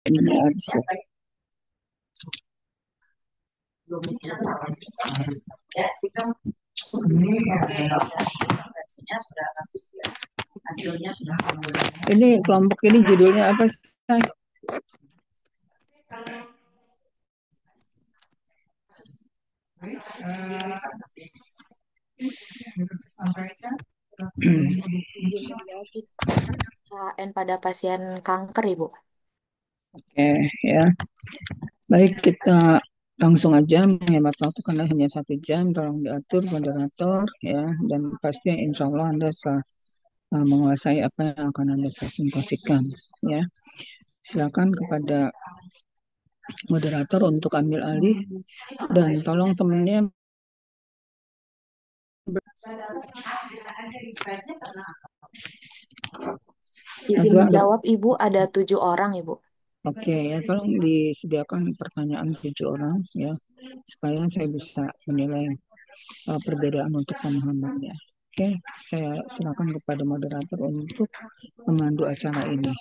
Ini harus. Ini kelompok ini judulnya apa sih? HN pada pasien kanker, Ibu. Oke, ya. Baik, kita langsung aja menghemat waktu karena hanya 1 jam. Tolong diatur moderator ya, dan pasti insya Allah Anda setelah menguasai apa yang akan Anda presentasikan ya. Silakan kepada moderator untuk ambil alih dan tolong temennya. Izin Azwa, menjawab, Ibu, ada 7 orang, Ibu. oke ya, tolong disediakan pertanyaan 7 orang ya, supaya saya bisa menilai perbedaan untuk pemahamannya. Oke, saya silakan kepada moderator untuk memandu acara ini.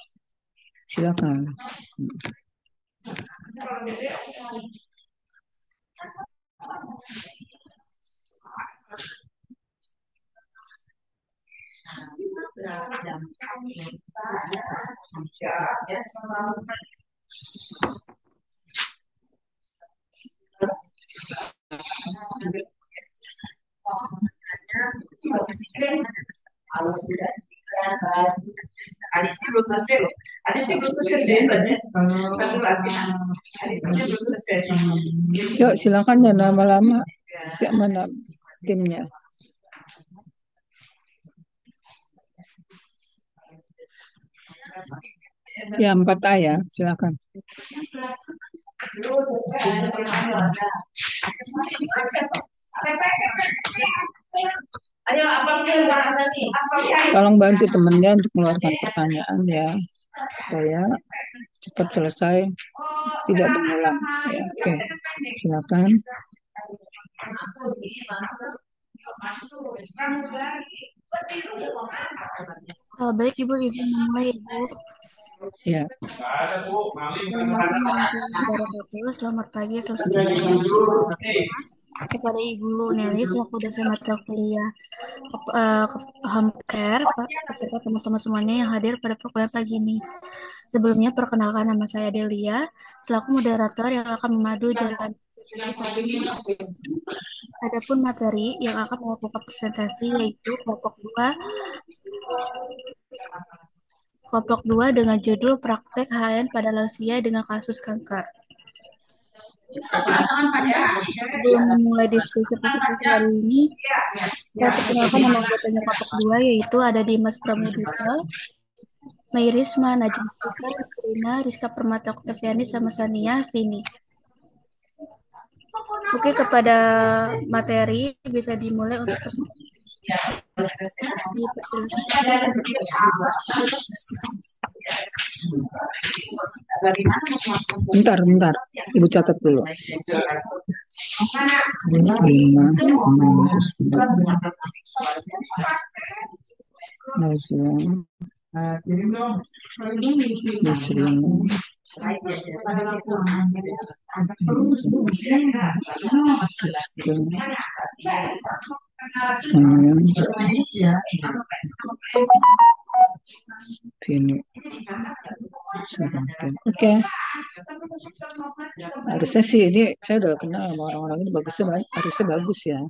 Silakan. Yuk, silakan dan lama-lama. Siap mana timnya? Ya, 4A ya, silakan. Tolong bantu temannya untuk mengeluarkan pertanyaan ya, supaya cepat selesai, tidak berulang. Ya, oke, silakan. Baik, Ibu, izin memulai, Ibu. Ya. Assalamualaikum warahmatullahi wabarakatuh. Selamat pagi, selamat sejahtera kepada Ibu Nelly selaku dosen mata kuliah home care, beserta teman-teman semuanya yang hadir pada perkuliahan pagi ini. Sebelumnya, perkenalkan nama saya Delia, selaku moderator yang akan memadu jalan presentasi pagi ini. Adapun materi yang akan melakukan presentasi yaitu kelompok 2 dengan judul Praktek HN pada lansia dengan kasus kanker. Sebelum memulai diskusi presentasi hari ini, saya perkenalkan nama anggotanya kelompok 2 yaitu ada Dimas Pramudita, Mayrisma, Najwa Cika, Serina, Rizka Permata Oktaviani, sama Sania Vini. Oke, kepada materi bisa dimulai untuk presentasi. Bentar, Ibu catat dulu. Oke. Harusnya sih ini saya udah kenal sama orang-orang ini, harusnya bagus ya.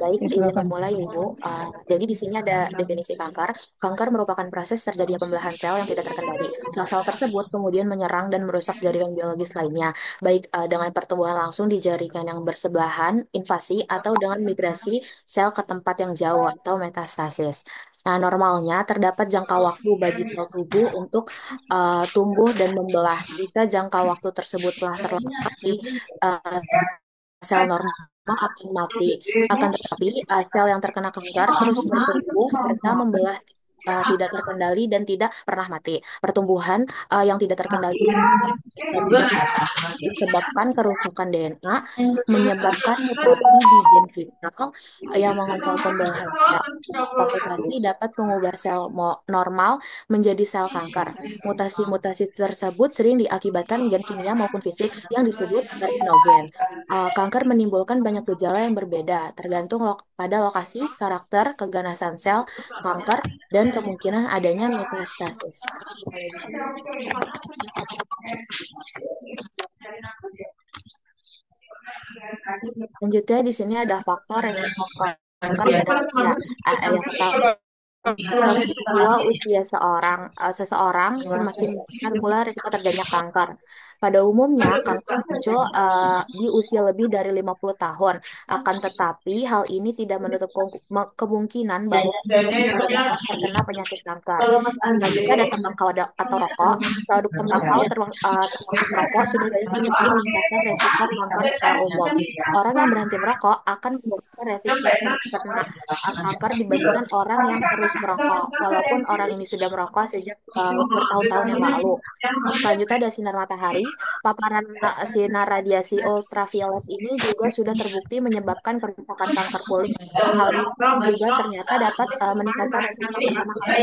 Baik, izin memulai, Ibu. Jadi di sini ada definisi kanker. Kanker merupakan proses terjadinya pembelahan sel yang tidak terkendali. Sel-sel tersebut kemudian menyerang dan merusak jaringan biologis lainnya, baik dengan pertumbuhan langsung di jaringan yang bersebelahan, invasi, atau dengan migrasi sel ke tempat yang jauh atau metastasis. Nah, normalnya terdapat jangka waktu bagi sel tubuh untuk tumbuh dan membelah. Jika jangka waktu tersebut telah terlewati, uh, sel normal akan mati. Akan tetapi, sel yang terkena kanker terus bertumbuh serta membelah tidak terkendali dan tidak pernah mati. Pertumbuhan yang tidak terkendali dan disebabkan kerusakan DNA, menyebabkan mutasi di gen vital yang mengontrol pembelahan sel. Mutasi dapat mengubah sel normal menjadi sel kanker. Mutasi-mutasi tersebut sering diakibatkan gen kimia maupun fisik yang disebut karinogen. Kanker menimbulkan banyak gejala yang berbeda, tergantung pada lokasi, karakter, keganasan sel kanker, dan kemungkinan adanya metastasis. Selanjutnya di sini ada faktor resiko kanker pada usia. Yang pertama, semakin tua usia seseorang, semakin besar pula risiko terjadinya kanker. Pada umumnya, kanker muncul di usia lebih dari 50 tahun. Akan tetapi, hal ini tidak menutup kemungkinan bahwa juga dapat terkena penyakit kanker. Selanjutnya ada tembakau atau rokok. Produk tembakau termasuk rokok sudah terbukti meningkatkan resiko kanker secara umum. Orang yang berhenti merokok akan menurunkan resiko terkena kanker dibandingkan orang yang terus merokok, walaupun orang ini sudah merokok sejak bertahun-tahun yang lalu. Selanjutnya ada sinar matahari. Paparan sinar radiasi ultraviolet ini juga sudah terbukti menyebabkan kerusakan kanker kulit. Hal ini juga ternyata dapat meningkatkan resiko terkena kanker kulit.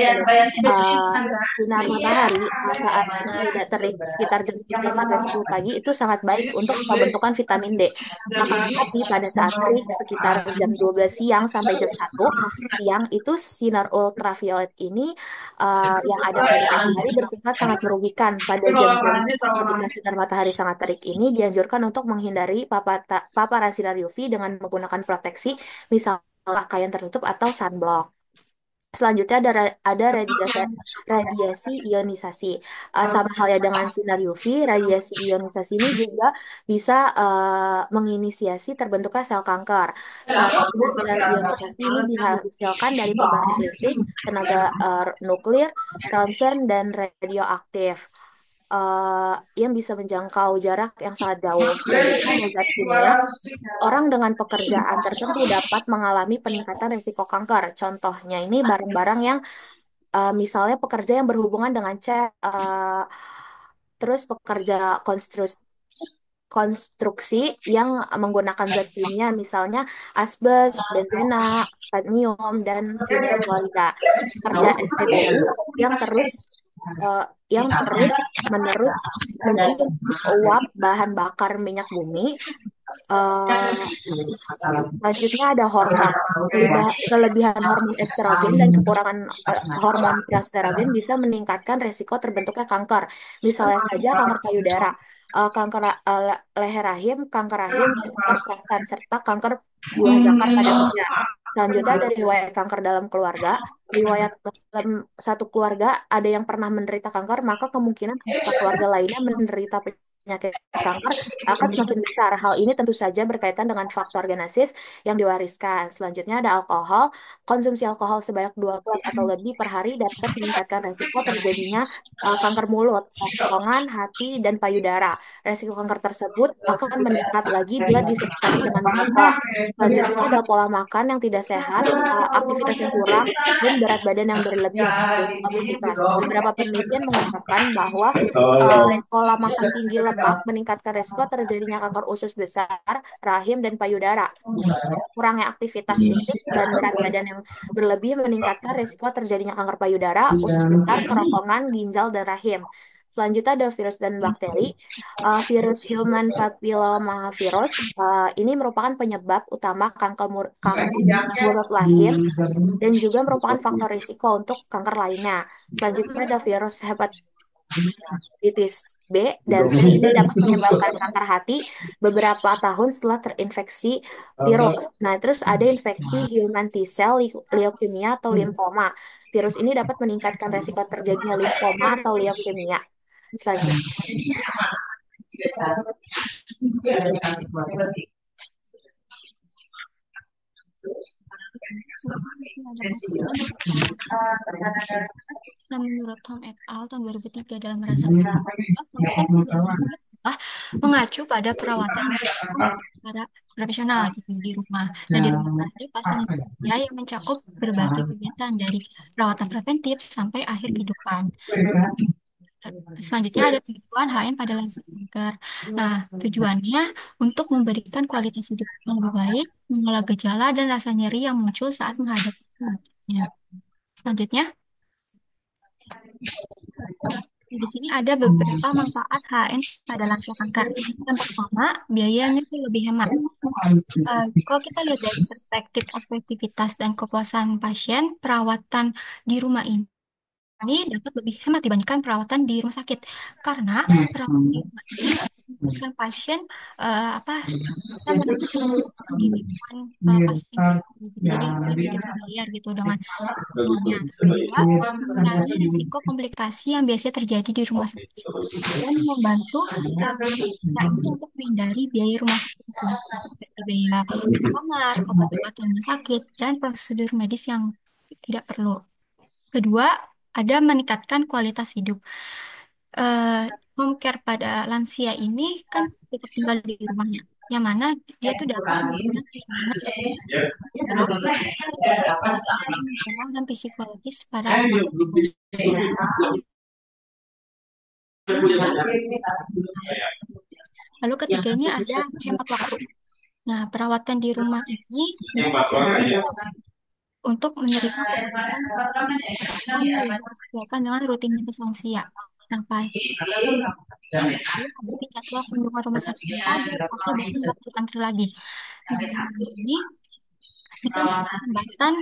Sinar matahari saat tidak terik sekitar jam 3 sampai 10 pagi itu sangat baik untuk pembentukan vitamin D. Akan tetapi pada saat terik sekitar jam 12 siang sampai jam 1 siang itu sinar ultraviolet ini yang ada pada pagi hari bersifat sangat merugikan. Pada jam-jam ketika sinar matahari sangat terik ini dianjurkan untuk menghindari paparan sinar UV dengan menggunakan proteksi, misal pakaian tertutup atau sunblock. Selanjutnya ada radiasi ionisasi. Sama halnya dengan sinar UV, radiasi ionisasi ini juga bisa menginisiasi terbentuknya sel kanker. Salah satunya sinar ionisasi ini dihasilkan dari pembangkit listrik, tenaga nuklir, ronsen, dan radioaktif. Yang bisa menjangkau jarak yang sangat jauh. Selanjutnya, zat kimia, orang dengan pekerjaan tertentu dapat mengalami peningkatan risiko kanker. Contohnya ini barang-barang yang misalnya pekerja yang berhubungan dengan cat, terus pekerja konstruksi yang menggunakan zat kimia, misalnya asbes, benzena, kadmium, dan fluorida. Pekerja SPBU yang terus eh, menerus mencium uap bahan bakar minyak bumi. Selanjutnya ada hormon. Kelebihan hormon estrogen dan kekurangan hormon progesterone bisa meningkatkan resiko terbentuknya kanker. Misalnya saja kanker payudara, kanker leher rahim, kanker rahim, kanker prostat, serta kanker buah zakar pada pria. Selanjutnya ada riwayat kanker dalam keluarga. Riwayat dalam satu keluarga ada yang pernah menderita kanker, maka kemungkinan anggota keluarga lainnya menderita penyakit kanker akan semakin besar. Hal ini tentu saja berkaitan dengan faktor genesis yang diwariskan. Selanjutnya ada alkohol. Konsumsi alkohol sebanyak 2 gelas atau lebih per hari dapat meningkatkan resiko terjadinya kanker mulut, kerongkongan, hati, dan payudara. Resiko kanker tersebut akan meningkat lagi bila disertai dengan merokok. Selanjutnya ada pola makan yang tidak sehat, aktivitas yang kurang, dan berat badan yang berlebih atau obesitas. Beberapa penelitian mengungkapkan bahwa pola makan tinggi lemak meningkatkan resiko terjadinya kanker usus besar, rahim, dan payudara. Kurangnya aktivitas fisik dan berat badan yang berlebih meningkatkan resiko terjadinya kanker payudara, usus besar, kerongkongan, ginjal, dan rahim. Selanjutnya ada virus dan bakteri. Virus human papillomavirus ini merupakan penyebab utama kanker mulut rahim dan juga merupakan faktor risiko untuk kanker lainnya. Selanjutnya ada virus hepatitis B dan C ini dapat menyebabkan kanker hati beberapa tahun setelah terinfeksi virus. Nah, terus ada infeksi human T-cell leukemia atau limfoma. Virus ini dapat meningkatkan resiko terjadinya limfoma atau leukemia. Selanjutnya. Menurut Tom et al. Tahun 2003 dalam merasakan melakukan penelitian mengacu pada perawatan yang dilakukan secara profesional gitu di rumah. Nah, di rumah ada pasien ya yang mencakup berbagai kegiatan dari perawatan preventif sampai akhir kehidupan. Selanjutnya ada tujuan HN pada lansia kanker. Nah, tujuannya untuk memberikan kualitas hidup yang lebih baik, mengelola gejala dan rasa nyeri yang muncul saat menghadapi penyakitnya. Selanjutnya, di sini ada beberapa manfaat HN pada lansia kanker. Yang pertama, biayanya tuh lebih hemat. Kalau kita lihat dari perspektif efektivitas dan kepuasan pasien, perawatan di rumah ini dapat lebih hemat dibandingkan perawatan di rumah sakit karena perawatan di rumah ini memberikan pasien apa bisa mendapatkan keuntungan di lingkungan pasien tersebut gitu. Jadi lebih mudah terbayar gitu dengan semuanya. Terus kedua, mengurangi risiko komplikasi yang biasanya terjadi di rumah sakit dan membantu kita ini untuk menghindari biaya rumah sakit itu, seperti biaya kamar, obat-obatan rumah sakit, dan prosedur medis yang tidak perlu. Kedua, ada meningkatkan kualitas hidup. Eh, Home care pada lansia ini kan tetap tinggal di rumahnya, yang mana dia tuh dapat memberikan perlindungan secara emosional dan psikologis para pasien itu. Lalu ketiga ini ada hemat waktu. Nah, perawatan di rumah ini bisa untuk menerima kebutuhan yang disesuaikan dengan rutinitas lansia. Nah, dia ada jadwal kunjungan rumah sakit yang padat atau bahkan nggak perlu antri lagi. Nah, ini bisa menjadi hambatan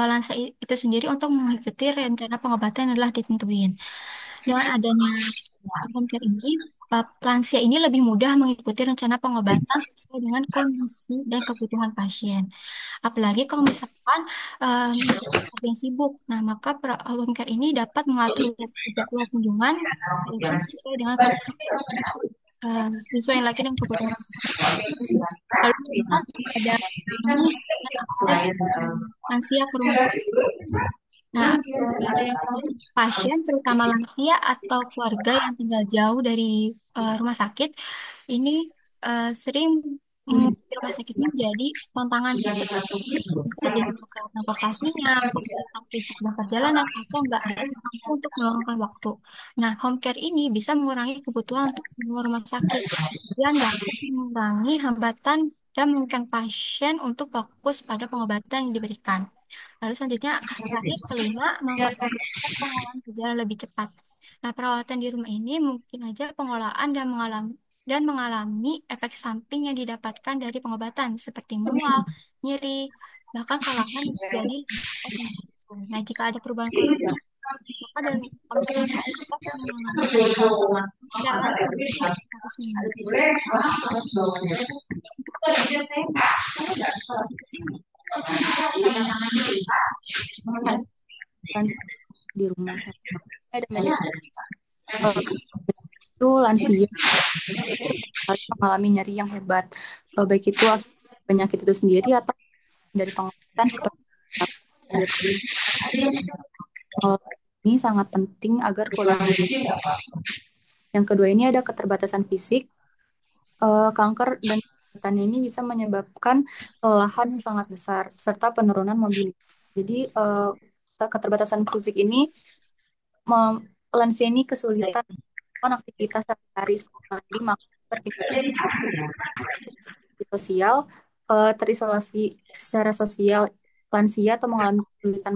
lansia itu sendiri untuk mengikuti rencana pengobatan yang telah ditentuin. Dengan adanya home care ini, lansia ini lebih mudah mengikuti rencana pengobatan sesuai dengan kondisi dan kebutuhan pasien. Apalagi kalau misalkan ada yang sibuk, nah maka home care ini dapat mengatur jadwal kunjungan itu sesuai dengan sesuai lagi dengan kebutuhan. Lalu kita ada ini akses lansia ke rumah sakit. Nah, bagi pasien terutama lansia atau keluarga yang tinggal jauh dari rumah sakit, ini sering di rumah sakit ini menjadi tantangan besar. Bisa jadi masalah transportasinya, kesulitan fisik dan perjalanan, atau nggak mampu untuk meluangkan waktu. Nah, home care ini bisa mengurangi kebutuhan untuk keluar rumah sakit dan dapat mengurangi hambatan dan memungkinkan pasien untuk fokus pada pengobatan yang diberikan. Lalu selanjutnya, terakhir kelima, mempercepat pengolahan gejala lebih cepat. Nah, perawatan di rumah ini mungkin aja pengolahan dan mengalami efek samping yang didapatkan dari pengobatan seperti mual, nyeri, bahkan kelelahan jadi nah, jika ada perubahan kondisi, maka dalam kondisi ini dapat mengalami secara langsung harus seminggu. Dan di rumah ada manajemen itu lansia mengalami nyeri yang hebat, baik itu akibat penyakit itu sendiri atau dari pengobatan seperti ini sangat penting agar yang kedua ini ada keterbatasan fisik. Kanker dan kesehatan ini bisa menyebabkan kelelahan yang sangat besar serta penurunan mobilitas. Jadi keterbatasan fisik ini lansia ini kesulitan melakukan aktivitas sehari-hari seperti makan, sosial, terisolasi secara sosial. Lansia atau mengalami kesulitan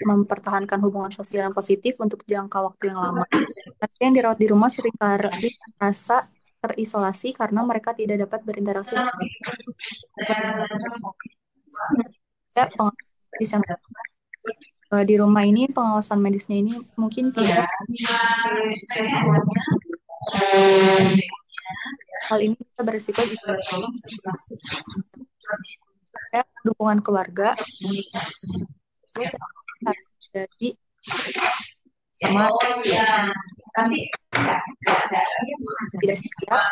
mempertahankan hubungan sosial yang positif untuk jangka waktu yang lama. Lansia yang dirawat di rumah sering merasa terisolasi karena mereka tidak dapat berinteraksi. Di rumah ini pengawasan medisnya ini mungkin tidak. Hal ini bisa berisiko jika dukungan keluarga jadi sama tidak siap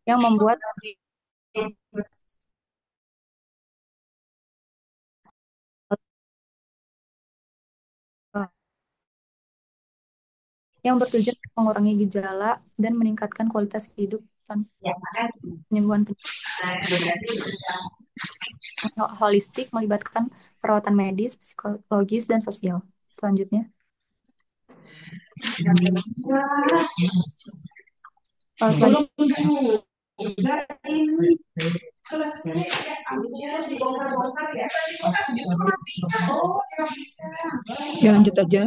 yang membuat yang bertujuan untuk mengurangi gejala dan meningkatkan kualitas hidup tanpa penyembuhan holistik melibatkan perawatan medis, psikologis, dan sosial. Selanjutnya, selanjutnya Ya lanjut aja.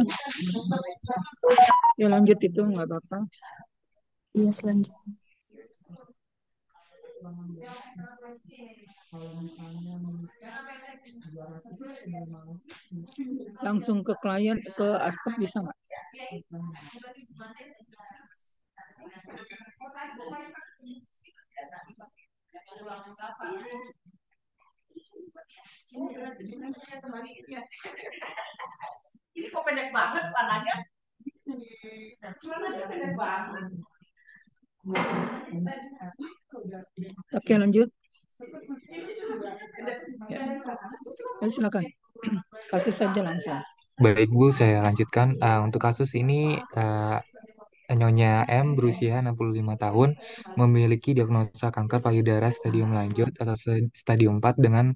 Ya lanjut itu nggak apa-apa. ya selanjutnya. Langsung ke klien, ke asap bisa nggak? Ini kok pendek banget celananya? Celananya pendek banget. Oke lanjut. Ya. Ya, silakan. Kasus saja langsung. Baik Bu, saya lanjutkan. Untuk kasus ini, Nyonya M berusia 65 tahun, memiliki diagnosa kanker payudara stadium lanjut atau stadium 4 dengan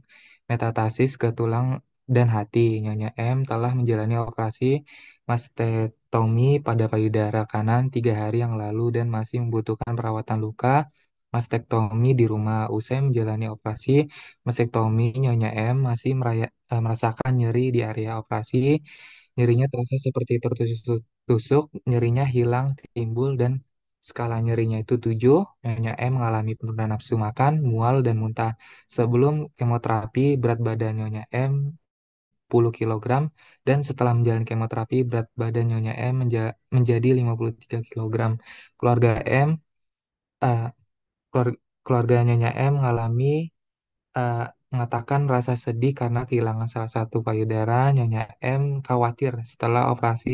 metatasis ke tulang dan hati. Nyonya M telah menjalani operasi mastektomi pada payudara kanan 3 hari yang lalu dan masih membutuhkan perawatan luka mastektomi di rumah. Usai menjalani operasi mastektomi, Nyonya M masih merasakan nyeri di area operasi. Nyerinya terasa seperti tertusuk, nyerinya hilang, timbul, dan skala nyerinya itu 7. Nyonya M mengalami penurunan nafsu makan, mual, dan muntah. Sebelum kemoterapi, berat badan Nyonya M 10 kilogram, dan setelah menjalani kemoterapi, berat badan Nyonya M menjadi 53 kilogram. Keluarga M, eh, keluarga Nyonya M mengalami eh, mengatakan rasa sedih karena kehilangan salah satu payudara. Nyonya M khawatir setelah operasi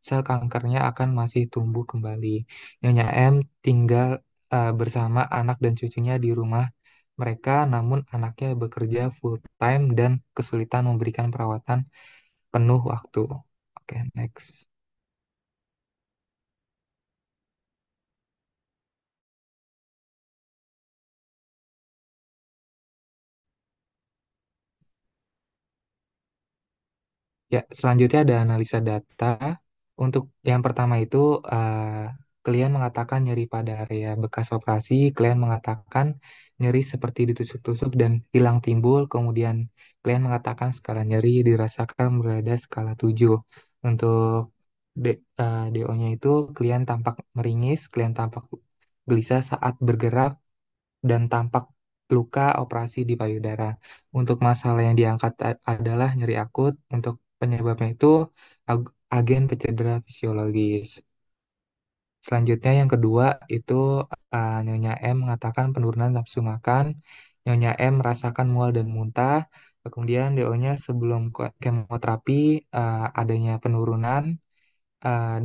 sel kankernya akan masih tumbuh kembali. Nyonya M tinggal bersama anak dan cucunya di rumah mereka, namun anaknya bekerja full time dan kesulitan memberikan perawatan penuh waktu. Oke, next. Ya, selanjutnya ada analisa data. Untuk yang pertama itu, klien mengatakan nyeri pada area bekas operasi, klien mengatakan nyeri seperti ditusuk-tusuk dan hilang timbul, kemudian klien mengatakan skala nyeri dirasakan berada skala 7. Untuk DO-nya itu, klien tampak meringis, klien tampak gelisah saat bergerak, dan tampak luka operasi di payudara. Untuk masalah yang diangkat adalah nyeri akut. Untuk penyebabnya itu agen pencedera fisiologis. Selanjutnya yang kedua itu Nyonya M mengatakan penurunan nafsu makan. Nyonya M merasakan mual dan muntah. Kemudian DO-nya sebelum kemoterapi adanya penurunan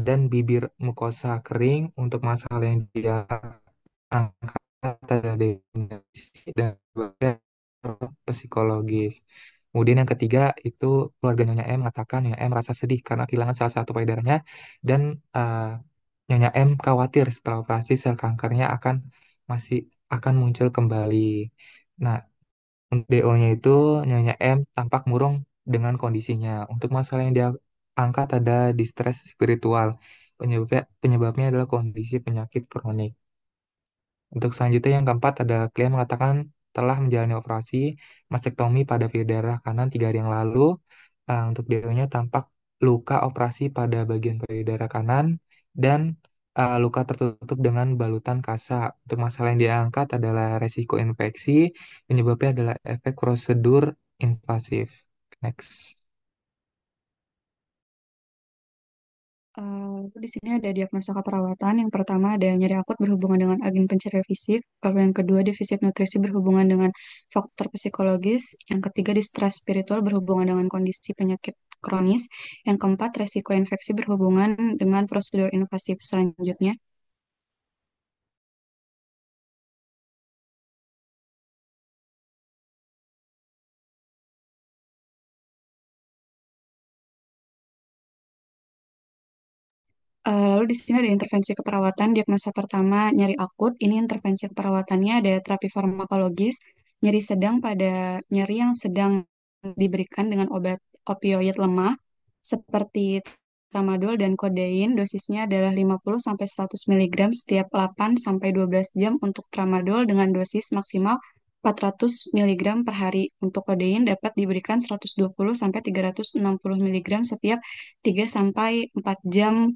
dan bibir mukosa kering. Untuk masalah yang dia angkat ada dan juga psikologis. Kemudian yang ketiga itu keluarga Nyonya M mengatakan Nyonya M merasa sedih karena kehilangan salah satu payudaranya dan Nyonya M khawatir setelah operasi sel kankernya masih akan muncul kembali. Nah, untuk DO-nya itu Nyonya M tampak murung dengan kondisinya. Untuk masalah yang dia angkat ada distress spiritual. Penyebabnya adalah kondisi penyakit kronik. Untuk selanjutnya yang keempat ada klien mengatakan telah menjalani operasi mastektomi pada payudara kanan 3 hari yang lalu. Untuk DO-nya tampak luka operasi pada bagian payudara kanan dan luka tertutup dengan balutan kasa. Untuk masalah yang diangkat adalah resiko infeksi, penyebabnya adalah efek prosedur invasif. Next. Di sini ada diagnosa keperawatan. Yang pertama ada nyeri akut berhubungan dengan agen pencernaan fisik. Lalu yang kedua defisit nutrisi berhubungan dengan faktor psikologis. Yang ketiga distress spiritual berhubungan dengan kondisi penyakit kronis. Yang keempat resiko infeksi berhubungan dengan prosedur invasif selanjutnya. Lalu di sini ada intervensi keperawatan, diagnosa pertama nyeri akut. Ini intervensi keperawatannya ada terapi farmakologis, nyeri sedang pada nyeri yang sedang diberikan dengan obat opioid lemah seperti tramadol dan kodein. Dosisnya adalah 50-100 mg setiap 8 sampai 12 jam untuk tramadol dengan dosis maksimal 400 mg per hari. Untuk kodein dapat diberikan 120 sampai 360 mg setiap 3 sampai 4 jam.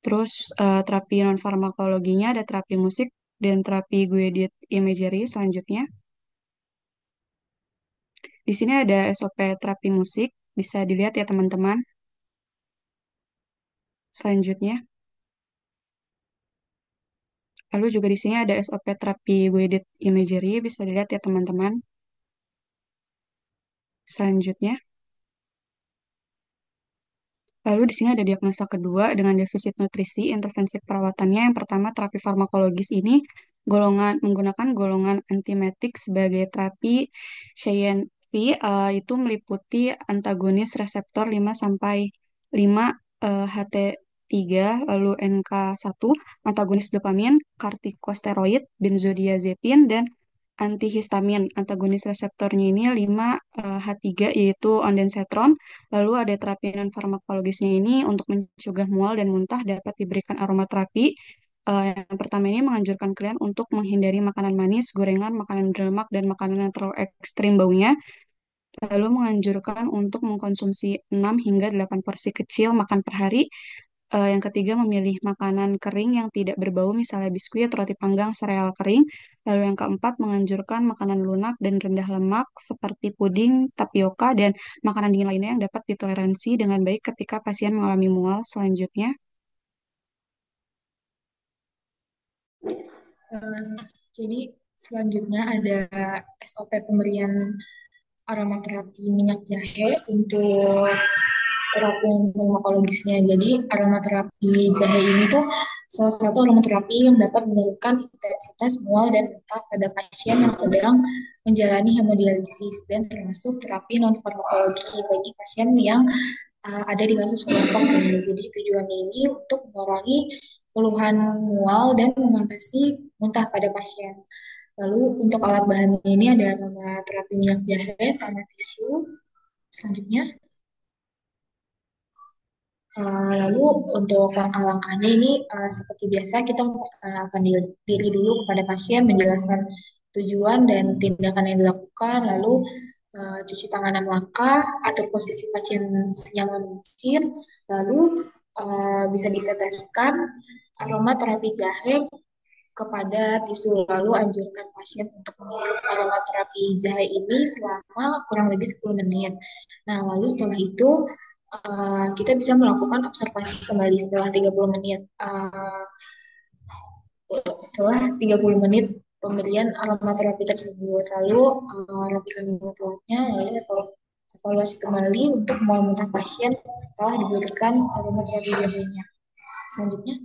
Terus terapi non farmakologinya ada terapi musik dan terapi guided imagery selanjutnya. Di sini ada SOP terapi musik, bisa dilihat ya teman-teman. Selanjutnya, lalu juga di sini ada SOP terapi guided imagery, bisa dilihat ya teman-teman. Selanjutnya, lalu di sini ada diagnosa kedua dengan defisit nutrisi, intervensi perawatannya. Yang pertama, terapi farmakologis ini menggunakan golongan antiemetik sebagai terapi CNV, itu meliputi antagonis reseptor 5 sampai 5 HT3, lalu NK1, antagonis dopamin, kortikosteroid, benzodiazepin, dan antihistamin. Antagonis reseptornya ini 5 H3 yaitu ondansetron. Lalu ada terapi non farmakologisnya ini untuk mencegah mual dan muntah dapat diberikan aromaterapi. Yang pertama ini menganjurkan kalian untuk menghindari makanan manis, gorengan, makanan berlemak, dan makanan yang terlalu ekstrim baunya. Lalu menganjurkan untuk mengkonsumsi 6 hingga 8 porsi kecil makan per hari. Yang ketiga, memilih makanan kering yang tidak berbau, misalnya biskuit, roti panggang, sereal kering. Lalu yang keempat, menganjurkan makanan lunak dan rendah lemak seperti puding, tapioka, dan makanan dingin lainnya yang dapat ditoleransi dengan baik ketika pasien mengalami mual. Selanjutnya, Eh, jadi selanjutnya ada SOP pemberian aromaterapi minyak jahe untuk terapi farmakologisnya. Jadi aromaterapi jahe ini tuh salah satu aromaterapi yang dapat menurunkan intensitas mual dan muntah pada pasien yang sedang menjalani hemodialisis dan termasuk terapi non farmakologi bagi pasien yang ada di kasus kelompok ya. Jadi tujuannya ini untuk mengurangi keluhan mual dan mengatasi muntah pada pasien. Lalu untuk alat bahannya ini ada aromaterapi minyak jahe sama tisu. Selanjutnya, lalu untuk langkah-langkahnya ini seperti biasa kita memperkenalkan diri dulu kepada pasien, menjelaskan tujuan dan tindakan yang dilakukan, lalu cuci tangan 6 langkah, atur posisi pasien senyaman mungkin, lalu bisa diteteskan aroma terapi jahe kepada tisu, lalu anjurkan pasien untuk menghirup aromaterapi jahe ini selama kurang lebih 10 menit. Nah, lalu setelah itu kita bisa melakukan observasi kembali setelah 30 menit. Setelah 30 menit pemberian aromaterapi tersebut, lalu rapikan alatnya, lalu evaluasi kembali untuk mual muntah pasien setelah diberikan aromaterapi jahenya. Selanjutnya,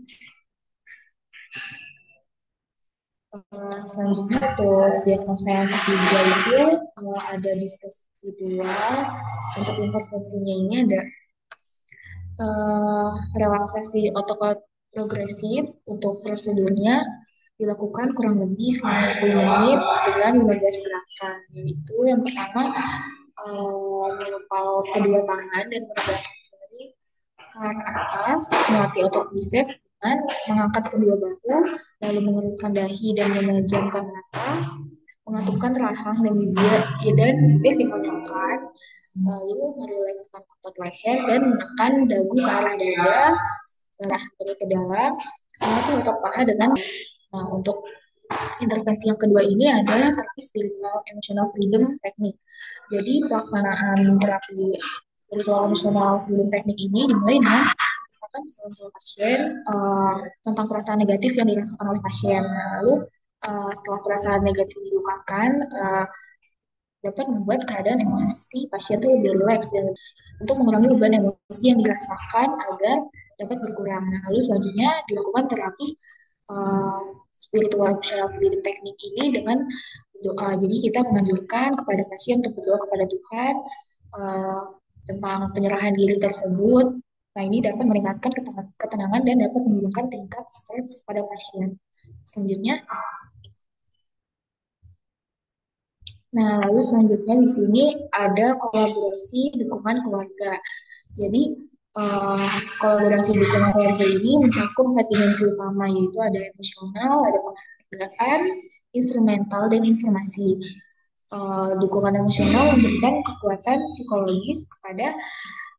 selanjutnya untuk diagnosa yang ketiga itu ada distres visual. Untuk intervensinya ini ada relaksasi otokot progresif. Untuk prosedurnya dilakukan kurang lebih selama 10 menit dengan 15 gerakan. Yaitu yang pertama mengepal kedua tangan dan meregangkan jari ke arah atas, melatih otot bicep dengan mengangkat kedua bahu, lalu mengerutkan dahi dan memejamkan mata, mengatupkan rahang dan bibir dimonyongkan, lalu merilekskan otot leher dan menekan dagu ke arah dada, perut ke dalam, melatih otot paha dengan untuk intervensi yang kedua ini ada terapi spiritual emotional freedom teknik. Jadi pelaksanaan terapi spiritual emotional freedom teknik ini dimulai dengan mengungkapkan sel-sel pasien tentang perasaan negatif yang dirasakan oleh pasien. Lalu setelah perasaan negatif diungkapkan, dapat membuat keadaan emosi pasien itu lebih rileks dan untuk mengurangi beban emosi yang dirasakan agar dapat berkurang. Nah, lalu selanjutnya dilakukan terapi spiritual emotional freedom teknik ini dengan doa. Jadi kita menganjurkan kepada pasien untuk berdoa kepada Tuhan tentang penyerahan diri tersebut Nah, ini dapat meningkatkan ketenangan dan dapat menurunkan tingkat stres pada pasien. Selanjutnya, lalu selanjutnya di sini ada kolaborasi dukungan keluarga. Jadi, kolaborasi dukungan keluarga ini mencakup 4 dimensi utama, yaitu ada emosional, ada penghargaan, instrumental, dan informasi. Dukungan emosional memberikan kekuatan psikologis kepada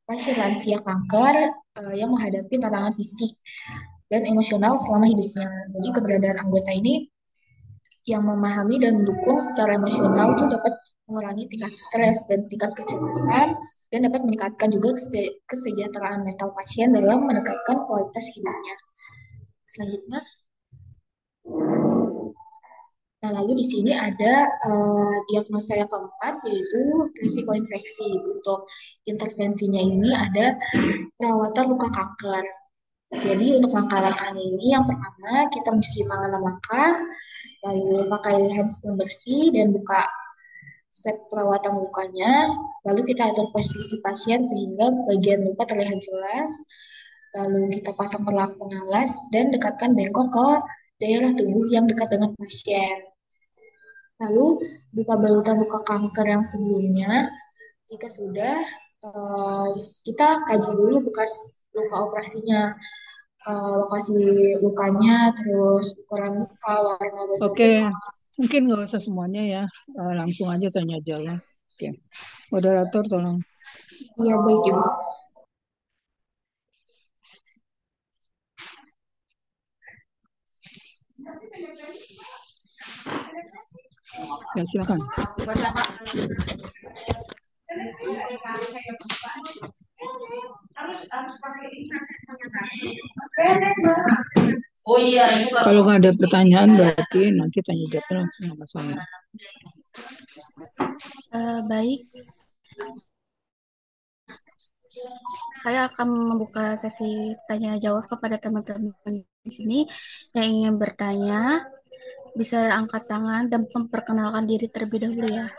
pasien lansia kanker yang menghadapi tantangan fisik dan emosional selama hidupnya. Jadi keberadaan anggota ini yang memahami dan mendukung secara emosional itu dapat mengurangi tingkat stres dan tingkat kecemasan dan dapat meningkatkan juga kesejahteraan mental pasien dalam meningkatkan kualitas hidupnya. Selanjutnya, lalu di sini ada diagnosa yang keempat, yaitu risiko infeksi. Untuk intervensinya ini ada perawatan luka kanker. Jadi untuk langkah-langkahnya ini, yang pertama kita mencuci tangan 6 langkah, lalu pakai handscoon bersih dan buka set perawatan lukanya, lalu kita atur posisi pasien sehingga bagian luka terlihat jelas, lalu kita pasang perlak pengalas dan dekatkan bengkok ke daerah tubuh yang dekat dengan pasien. Lalu buka balutan luka kanker yang sebelumnya. Jika sudah, kita kaji dulu bekas luka operasinya, lokasi lukanya, terus ukuran luka, warna dasar Oke, luka. mungkin nggak usah semuanya ya, langsung aja tanya jawab. Oke, moderator tolong. Iya, baik Ibu. Ya, silakan. Oh iya, itu Kalau nggak ada pertanyaan berarti nanti tanya jawab langsung sama saya. Baik, saya akan membuka sesi tanya jawab kepada teman-teman di sini yang ingin bertanya. Bisa angkat tangan dan memperkenalkan diri terlebih dahulu ya.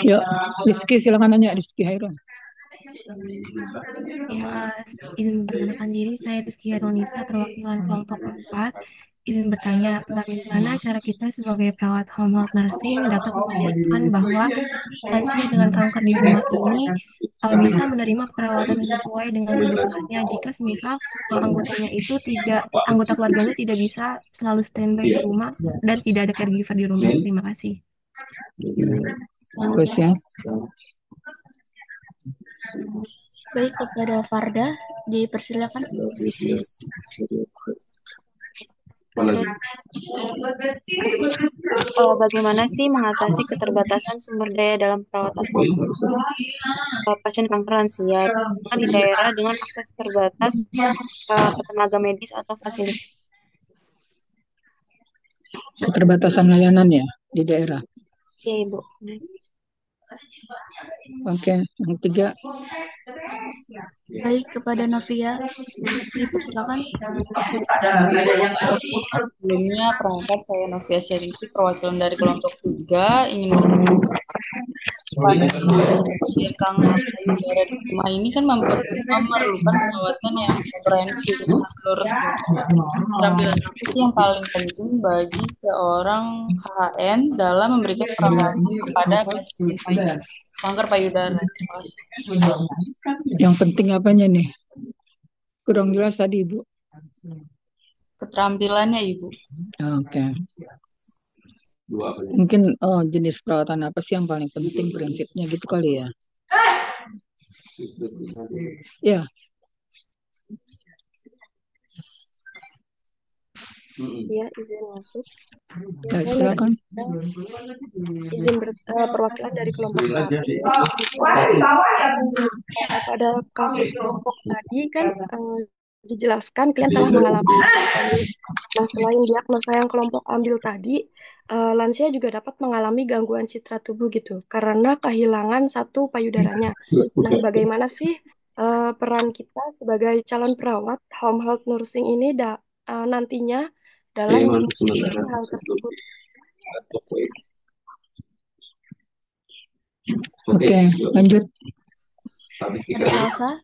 Yuk, Rizky silakan nanya, Rizky Hairun. Ya, izin memperkenalkan diri, saya Rizky Harunisa, perwakilan kelompok 4. Izin bertanya, bagaimana cara kita sebagai perawat home health nursing dapat memastikan bahwa lansia dengan kanker di rumah ini bisa menerima perawatan sesuai dengan kebutuhannya jika semisal anggota keluarganya tidak bisa selalu standby di rumah dan tidak ada caregiver di rumah. Terima kasih. Terus ya. Baik, kepada Farda, dipersilakan. Bagaimana sih mengatasi keterbatasan sumber daya dalam perawatan pasien kanker lansia di daerah dengan akses terbatas ke tenaga medis atau fasilitas? Keterbatasan layanan ya di daerah. Iya, Ibu. Oke, yang ketiga. Baik, kepada Novia, dipersilakan. Sebelumnya, perkenalkan saya Novia Syarify, perwakilan dari kelompok 3, ingin pasien kanker payudara di rumah ini kan memerlukan perawatan yang komprehensif menurut keterampilan apa sih yang paling penting bagi seorang HN dalam memberikan perawatan kepada pasien kanker payudara? Terima kasih. Yang penting apanya nih? Kurang jelas tadi, Ibu. Keterampilannya, Ibu. Oke. Mungkin jenis perawatan apa sih yang paling penting, prinsipnya gitu kali ya? Ya. Ya, izin masuk. Ya, silakan. Izin perwakilan dari kelompok 1. Pada kasus kelompok tadi kan dijelaskan kalian telah mengalami. Nah, selain diagnosa yang kelompok ambil tadi, lansia juga dapat mengalami gangguan citra tubuh gitu karena kehilangan satu payudaranya. Nah, bagaimana sih peran kita sebagai calon perawat home health nursing ini nantinya dalam menyikapi hal tersebut. Oke, lanjut. Elsa,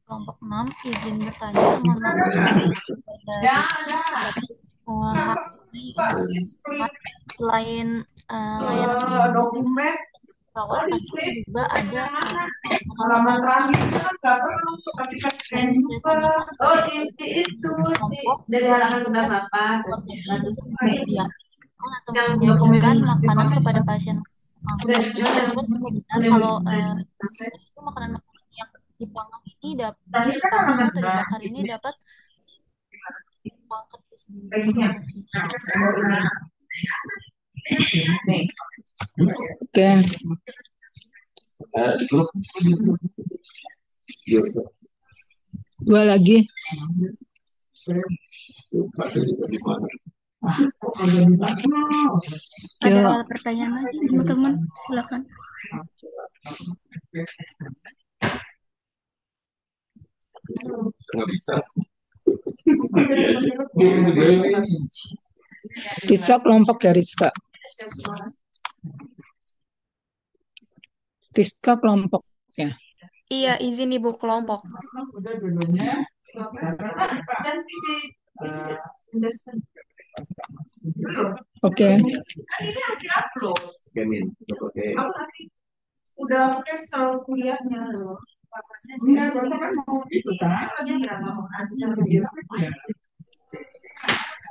kelompok 6, izin bertanya, mohon maaf dari hak ini selain layanan perawat pasti juga ada Halaman terakhir itu kan nggak perlu yang saya tanyakan kelompok dari halaman 8. menyediakan atau menyajikan makanan kepada pasien kanker. Juga benar kalau itu makanan-makanan yang dipanggang ini dipanggang atau dibakar ini dapat kanker itu sendiri. Terima kasih. Oke. Dua lagi. Ada pertanyaan lagi teman-teman, silakan. Nggak bisa. Rizka kelompok ya Rizka. Rizka kelompoknya. Iya, izin ibu kelompok. Oke. Udah kan selalu kuliahnya loh.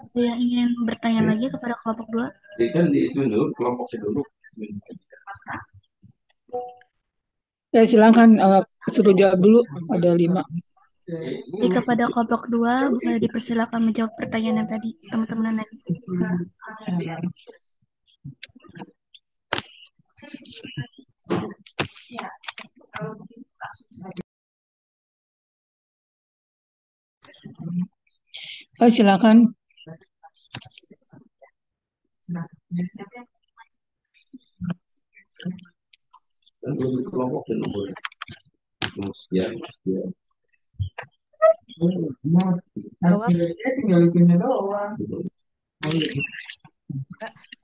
Ada yang ingin bertanya lagi kepada kelompok 2? Kan di itu dulu, kelompok dulu. Ya silakan suruh jawab dulu, ada 5. Jadi kepada kelompok 2 boleh dipersilakan menjawab pertanyaan yang tadi teman-teman nanya. Oh, silakan. Kelompok dulu.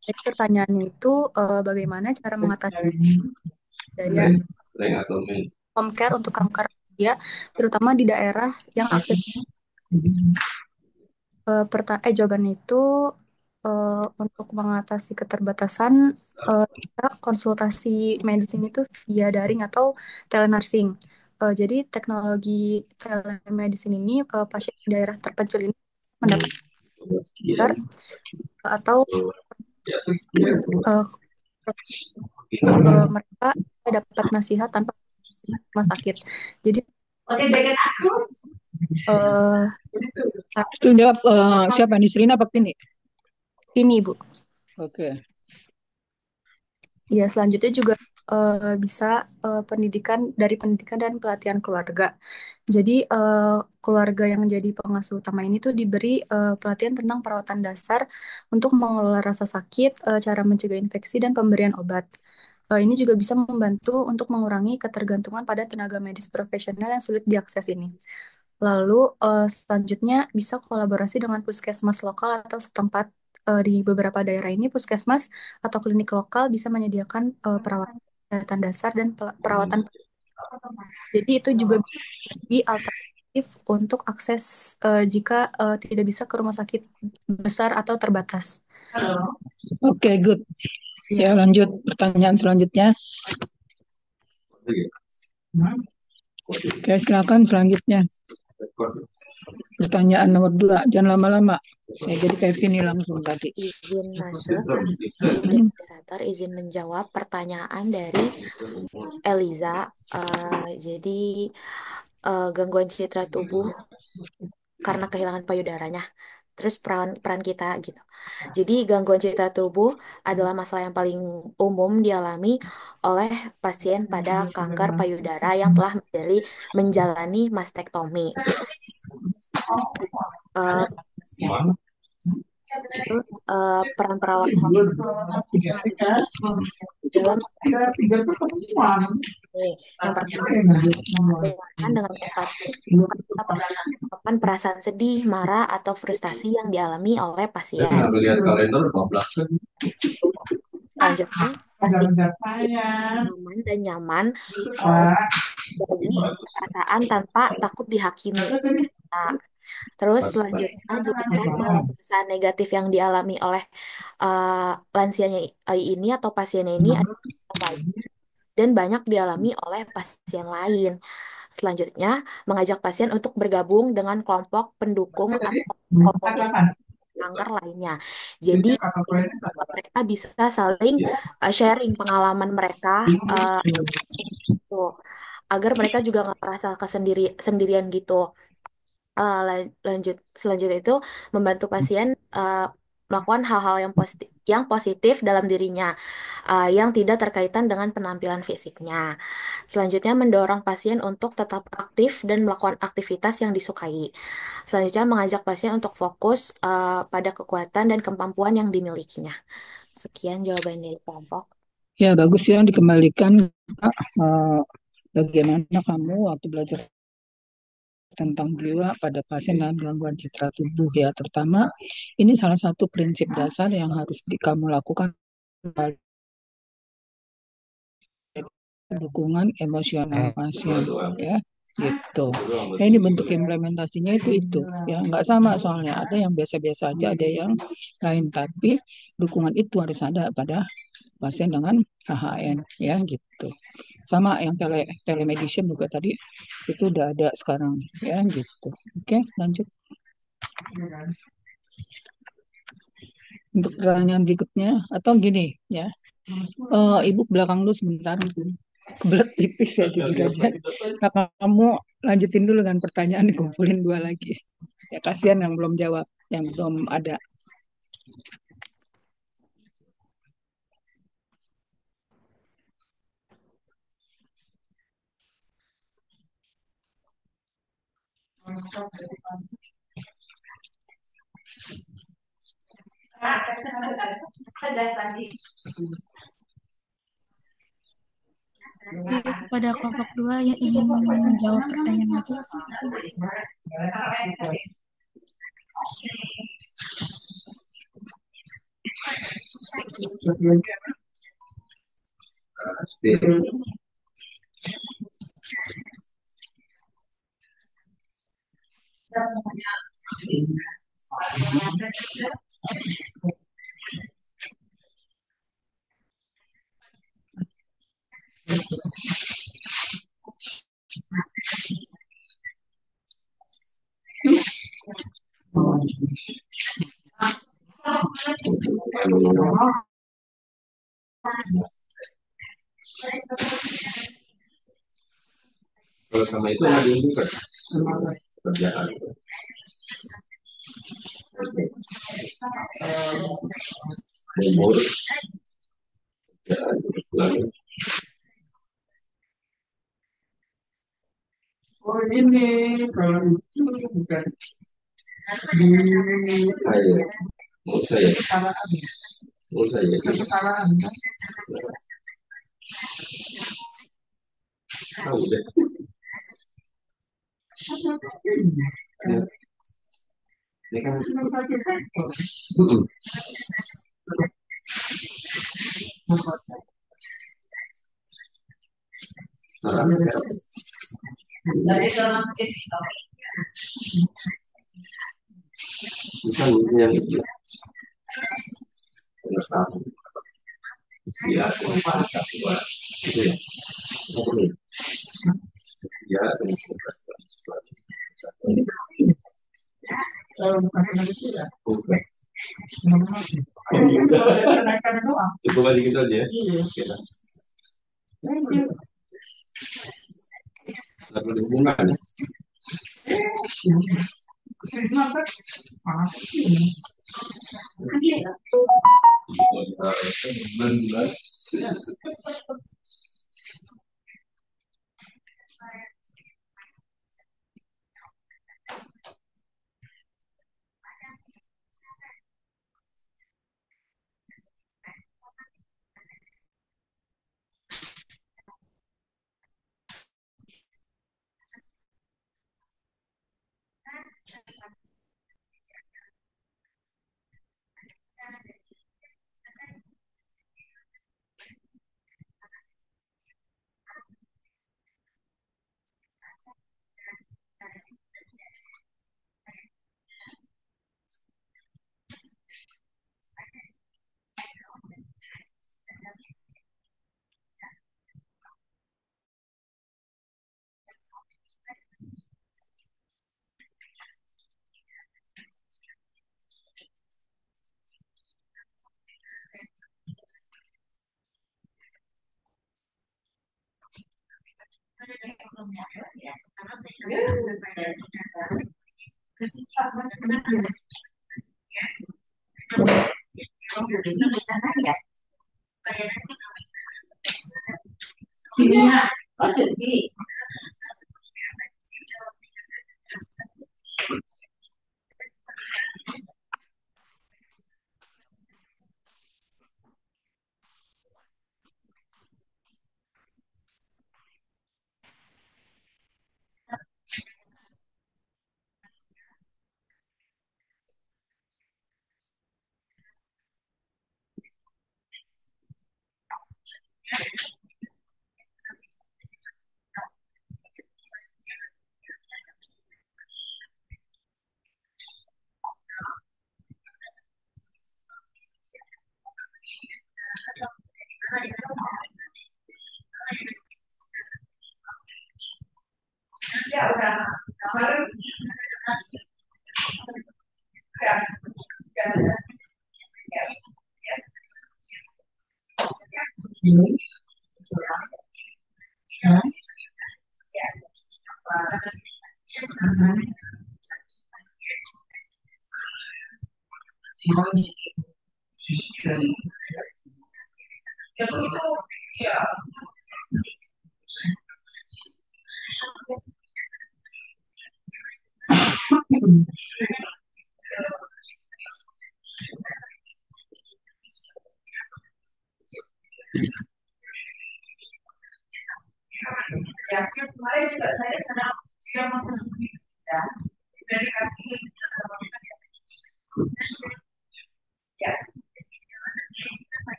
Jadi pertanyaannya itu bagaimana cara mengatasi daya home care untuk kanker ya, terutama di daerah yang akses. Jawabannya itu untuk mengatasi keterbatasan kita konsultasi medicine itu via daring atau telenursing. Jadi teknologi telemedicine ini pasien di daerah terpencil ini mendapat sekitar atau mereka dapat nasihat tanpa rumah sakit. Jadi itu jawab siapa nih, Serina apa Pini? Pini, Bu. Oke. Ya, selanjutnya juga bisa pendidikan dan pelatihan keluarga. Jadi keluarga yang menjadi pengasuh utama ini tuh diberi pelatihan tentang perawatan dasar untuk mengelola rasa sakit, cara mencegah infeksi dan pemberian obat. Ini juga bisa membantu untuk mengurangi ketergantungan pada tenaga medis profesional yang sulit diakses ini. Lalu selanjutnya bisa kolaborasi dengan puskesmas lokal atau setempat. Di beberapa daerah ini puskesmas atau klinik lokal bisa menyediakan perawatan kesehatan dasar dan perawatan. Jadi itu juga jadi alternatif untuk akses jika tidak bisa ke rumah sakit besar atau terbatas. Oke, good. Ya, lanjut pertanyaan selanjutnya. Oke, silakan selanjutnya. Pertanyaan nomor 2, jangan lama-lama. Ya, jadi kayak ini langsung tadi. Izin masuk. Moderator izin menjawab pertanyaan dari Eliza. Jadi gangguan citra tubuh karena kehilangan payudaranya. Terus peran kita gitu. Jadi gangguan citra tubuh adalah masalah yang paling umum dialami oleh pasien pada kanker payudara yang telah menjalani mastektomi. Peran perawat dalam Nih, yang pertama, dengarkan dengan empati ketika pasien mengungkapkan perasaan sedih, marah, atau frustasi yang dialami oleh Saya pasien. nggak lihat kalender 12 kan. Selanjutnya, pastikan aman dan nyaman eh, bagi perasaan tanpa takut dihakimi. Nah, terus selanjutnya jelaskan bahwa perasaan negatif yang dialami oleh lansianya ini atau pasiennya ini adalah baik dan banyak dialami oleh pasien lain. Selanjutnya, mengajak pasien untuk bergabung dengan kelompok pendukung atau komunitas kanker lainnya. Jadi, mereka bisa saling sharing pengalaman mereka tuh, agar mereka juga nggak merasa sendirian gitu. Lanjut selanjutnya itu membantu pasien melakukan hal-hal yang positif dalam dirinya yang tidak terkaitan dengan penampilan fisiknya. Selanjutnya mendorong pasien untuk tetap aktif dan melakukan aktivitas yang disukai. Selanjutnya mengajak pasien untuk fokus pada kekuatan dan kemampuan yang dimilikinya. Sekian jawaban dari kelompok. Ya, bagus ya dikembalikan, Kak. Bagaimana kamu waktu belajar tentang jiwa pada pasien dan gangguan citra tubuh ya, terutama ini salah satu prinsip dasar yang harus kamu lakukan pada dukungan emosional Eh, pasien ya gitu. Nah, ini bentuk implementasinya itu ya, nggak sama soalnya, ada yang biasa-biasa aja, ada yang lain, tapi dukungan itu harus ada pada pasien dengan HHN ya gitu. Sama yang telemedicine juga tadi itu udah ada sekarang ya gitu. Oke, lanjut. Untuk pertanyaan berikutnya atau gini ya. Ibu ke belakang lu sebentar. Kebelet pipis ya jujur aja. Nah, kamu lanjutin dulu dengan pertanyaan, dikumpulin dua lagi. Ya kasihan yang belum jawab, yang belum ada. Ada tadi. Jadi kepada kelompok 2 yang ingin menjawab pertanyaan lagi. Kalau sama itu ada yang bukan kerjaan. Umur, kerjaan, lalu. Oh ini kalau itu bukan Ayo, mau saya, kesetaraan. mau saya. Kesetaraan kan? Tahu deh. Ya. Ini kan. Satu sektor. Dari dalam Bukan yang itu. Pengetahuan. Usia, pengetahuan. Itu ya. Apa nih? Ya, bukan itu ya. bukan. Kenaikan doang. Cukup aja gitu aja ya. Iya. Kita Thank you. nggak perlu hubungan ya. Signal kan? Ini. Bulan-bulan.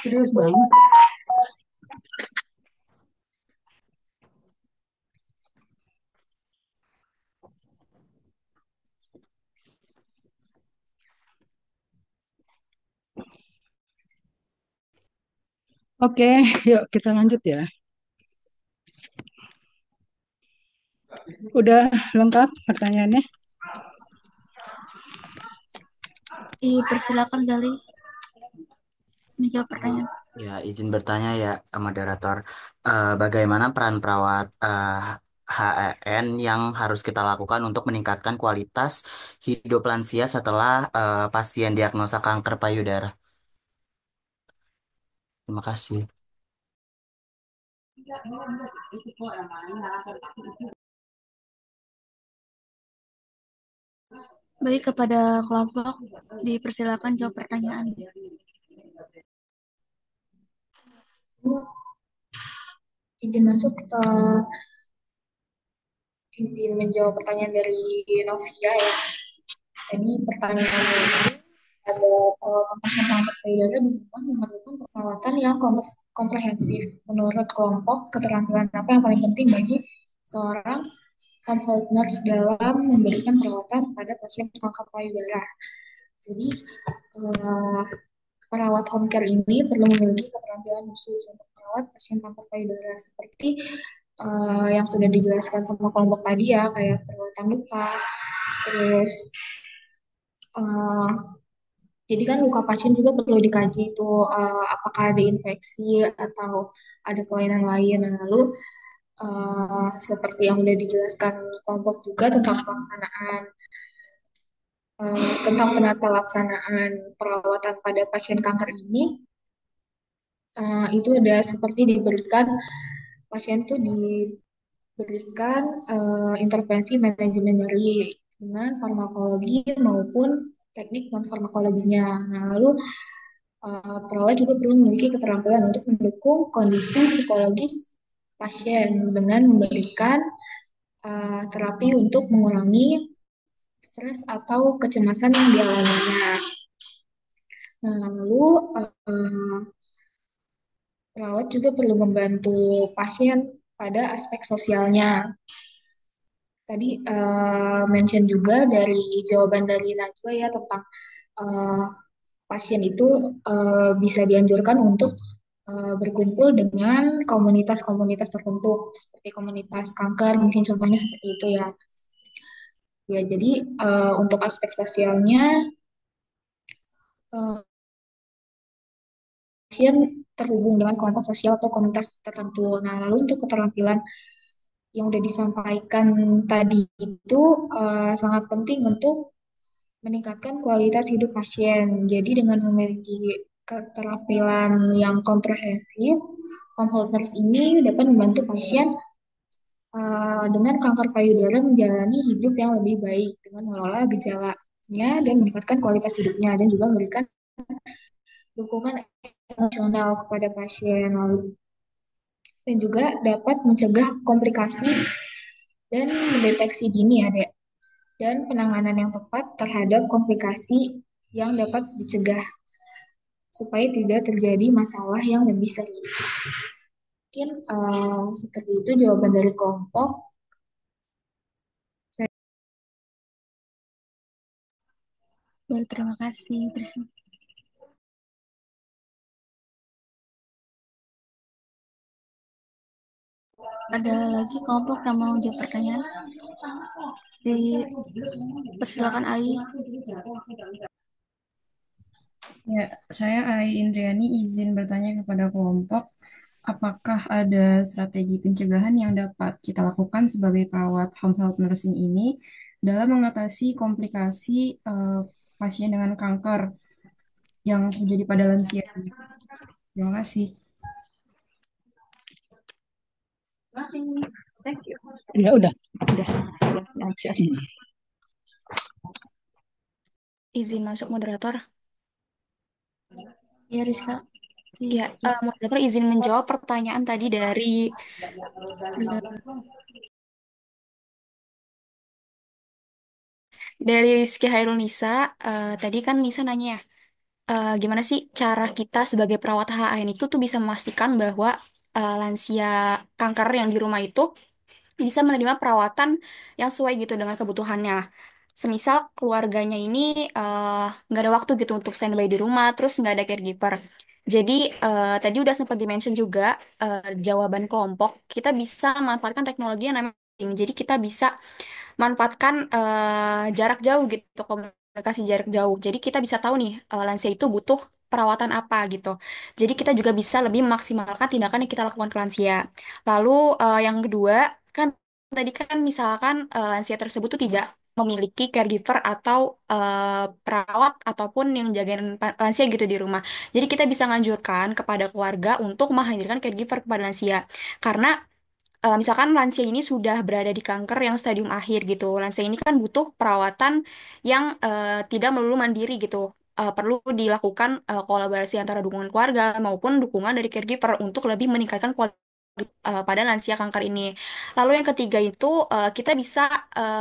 Serius banget. Oke, yuk kita lanjut ya. Udah lengkap pertanyaannya? Dipersilakan Gali menjawab pertanyaan. Ya, izin bertanya ya, moderator. Bagaimana peran perawat HEN yang harus kita lakukan untuk meningkatkan kualitas hidup lansia setelah pasien diagnosa kanker payudara? Terima kasih. Baik, kepada kelompok dipersilakan jawab pertanyaan. Izin masuk, izin menjawab pertanyaan dari Novia ya. Jadi pertanyaannya itu ada perawatan pasien kanker payudara di rumah memerlukan perawatan yang komprehensif. Menurut kelompok, keterampilan apa yang paling penting bagi seorang home health nurse dalam memberikan perawatan pada pasien kanker payudara? Jadi perawat home care ini perlu memiliki keterampilan khusus untuk merawat pasien kanker payudara seperti yang sudah dijelaskan sama kelompok tadi ya, kayak perawatan luka, terus uh, jadi kan luka pasien juga perlu dikaji itu apakah ada infeksi atau ada kelainan lain. Nah, lalu seperti yang sudah dijelaskan kelompok juga tentang penata laksanaan perawatan pada pasien kanker ini, itu ada seperti pasien itu diberikan intervensi manajemen nyeri dengan farmakologi maupun teknik non farmakologinya. Nah, lalu perawat juga perlu memiliki keterampilan untuk mendukung kondisi psikologis pasien dengan memberikan terapi untuk mengurangi stres atau kecemasan yang dialaminya. Nah, lalu perawat juga perlu membantu pasien pada aspek sosialnya. Tadi mention juga dari jawaban dari Najwa ya tentang uh, pasien itu bisa dianjurkan untuk berkumpul dengan komunitas-komunitas tertentu seperti komunitas kanker, mungkin contohnya seperti itu ya. Ya, jadi untuk aspek sosialnya uh, pasien terhubung dengan kelompok sosial atau komunitas tertentu. Nah, lalu untuk keterampilan yang udah disampaikan tadi itu sangat penting untuk meningkatkan kualitas hidup pasien. Jadi dengan memiliki keterampilan yang komprehensif, home health nurse ini dapat membantu pasien dengan kanker payudara menjalani hidup yang lebih baik dengan mengelola gejalanya dan meningkatkan kualitas hidupnya dan juga memberikan dukungan emosional kepada pasien lalu dan juga dapat mencegah komplikasi dan mendeteksi dini ya dek dan penanganan yang tepat terhadap komplikasi yang dapat dicegah supaya tidak terjadi masalah yang lebih serius. Mungkin seperti itu jawaban dari kelompok. Baik, terima kasih. Terus ada lagi kelompok yang mau jawab pertanyaan? Persilakan Ai. Ya, saya Ai Indriani izin bertanya kepada kelompok, apakah ada strategi pencegahan yang dapat kita lakukan sebagai perawat home health nursing ini dalam mengatasi komplikasi pasien dengan kanker yang terjadi pada lansia ini? Terima kasih. Thank you. Ya udah aja. Izin masuk moderator. Ya, Rizka. Ya, moderator izin menjawab pertanyaan tadi dari Rizky Hairul Nisa. Tadi kan Nisa nanya ya, gimana sih cara kita sebagai perawat HAN itu tuh bisa memastikan bahwa lansia kanker yang di rumah itu bisa menerima perawatan yang sesuai gitu dengan kebutuhannya. Semisal keluarganya ini nggak ada waktu gitu untuk standby di rumah, terus nggak ada caregiver. Jadi tadi udah sempat dimention juga jawaban kelompok kita bisa memanfaatkan teknologi yang namanya dating. Jadi kita bisa manfaatkan jarak jauh gitu, komunikasi jarak jauh. Jadi kita bisa tahu nih lansia itu butuh perawatan apa gitu. Jadi kita juga bisa lebih memaksimalkan tindakan yang kita lakukan ke lansia. Lalu yang kedua kan tadi kan misalkan lansia tersebut tuh tidak memiliki caregiver atau perawat ataupun yang jagain lansia gitu di rumah. Jadi kita bisa nganjurkan kepada keluarga untuk menghadirkan caregiver kepada lansia. Karena misalkan lansia ini sudah berada di kanker yang stadium akhir gitu. Lansia ini kan butuh perawatan yang tidak melulu mandiri gitu. Perlu dilakukan kolaborasi antara dukungan keluarga maupun dukungan dari caregiver untuk lebih meningkatkan kualitas pada lansia kanker ini. Lalu yang ketiga itu kita bisa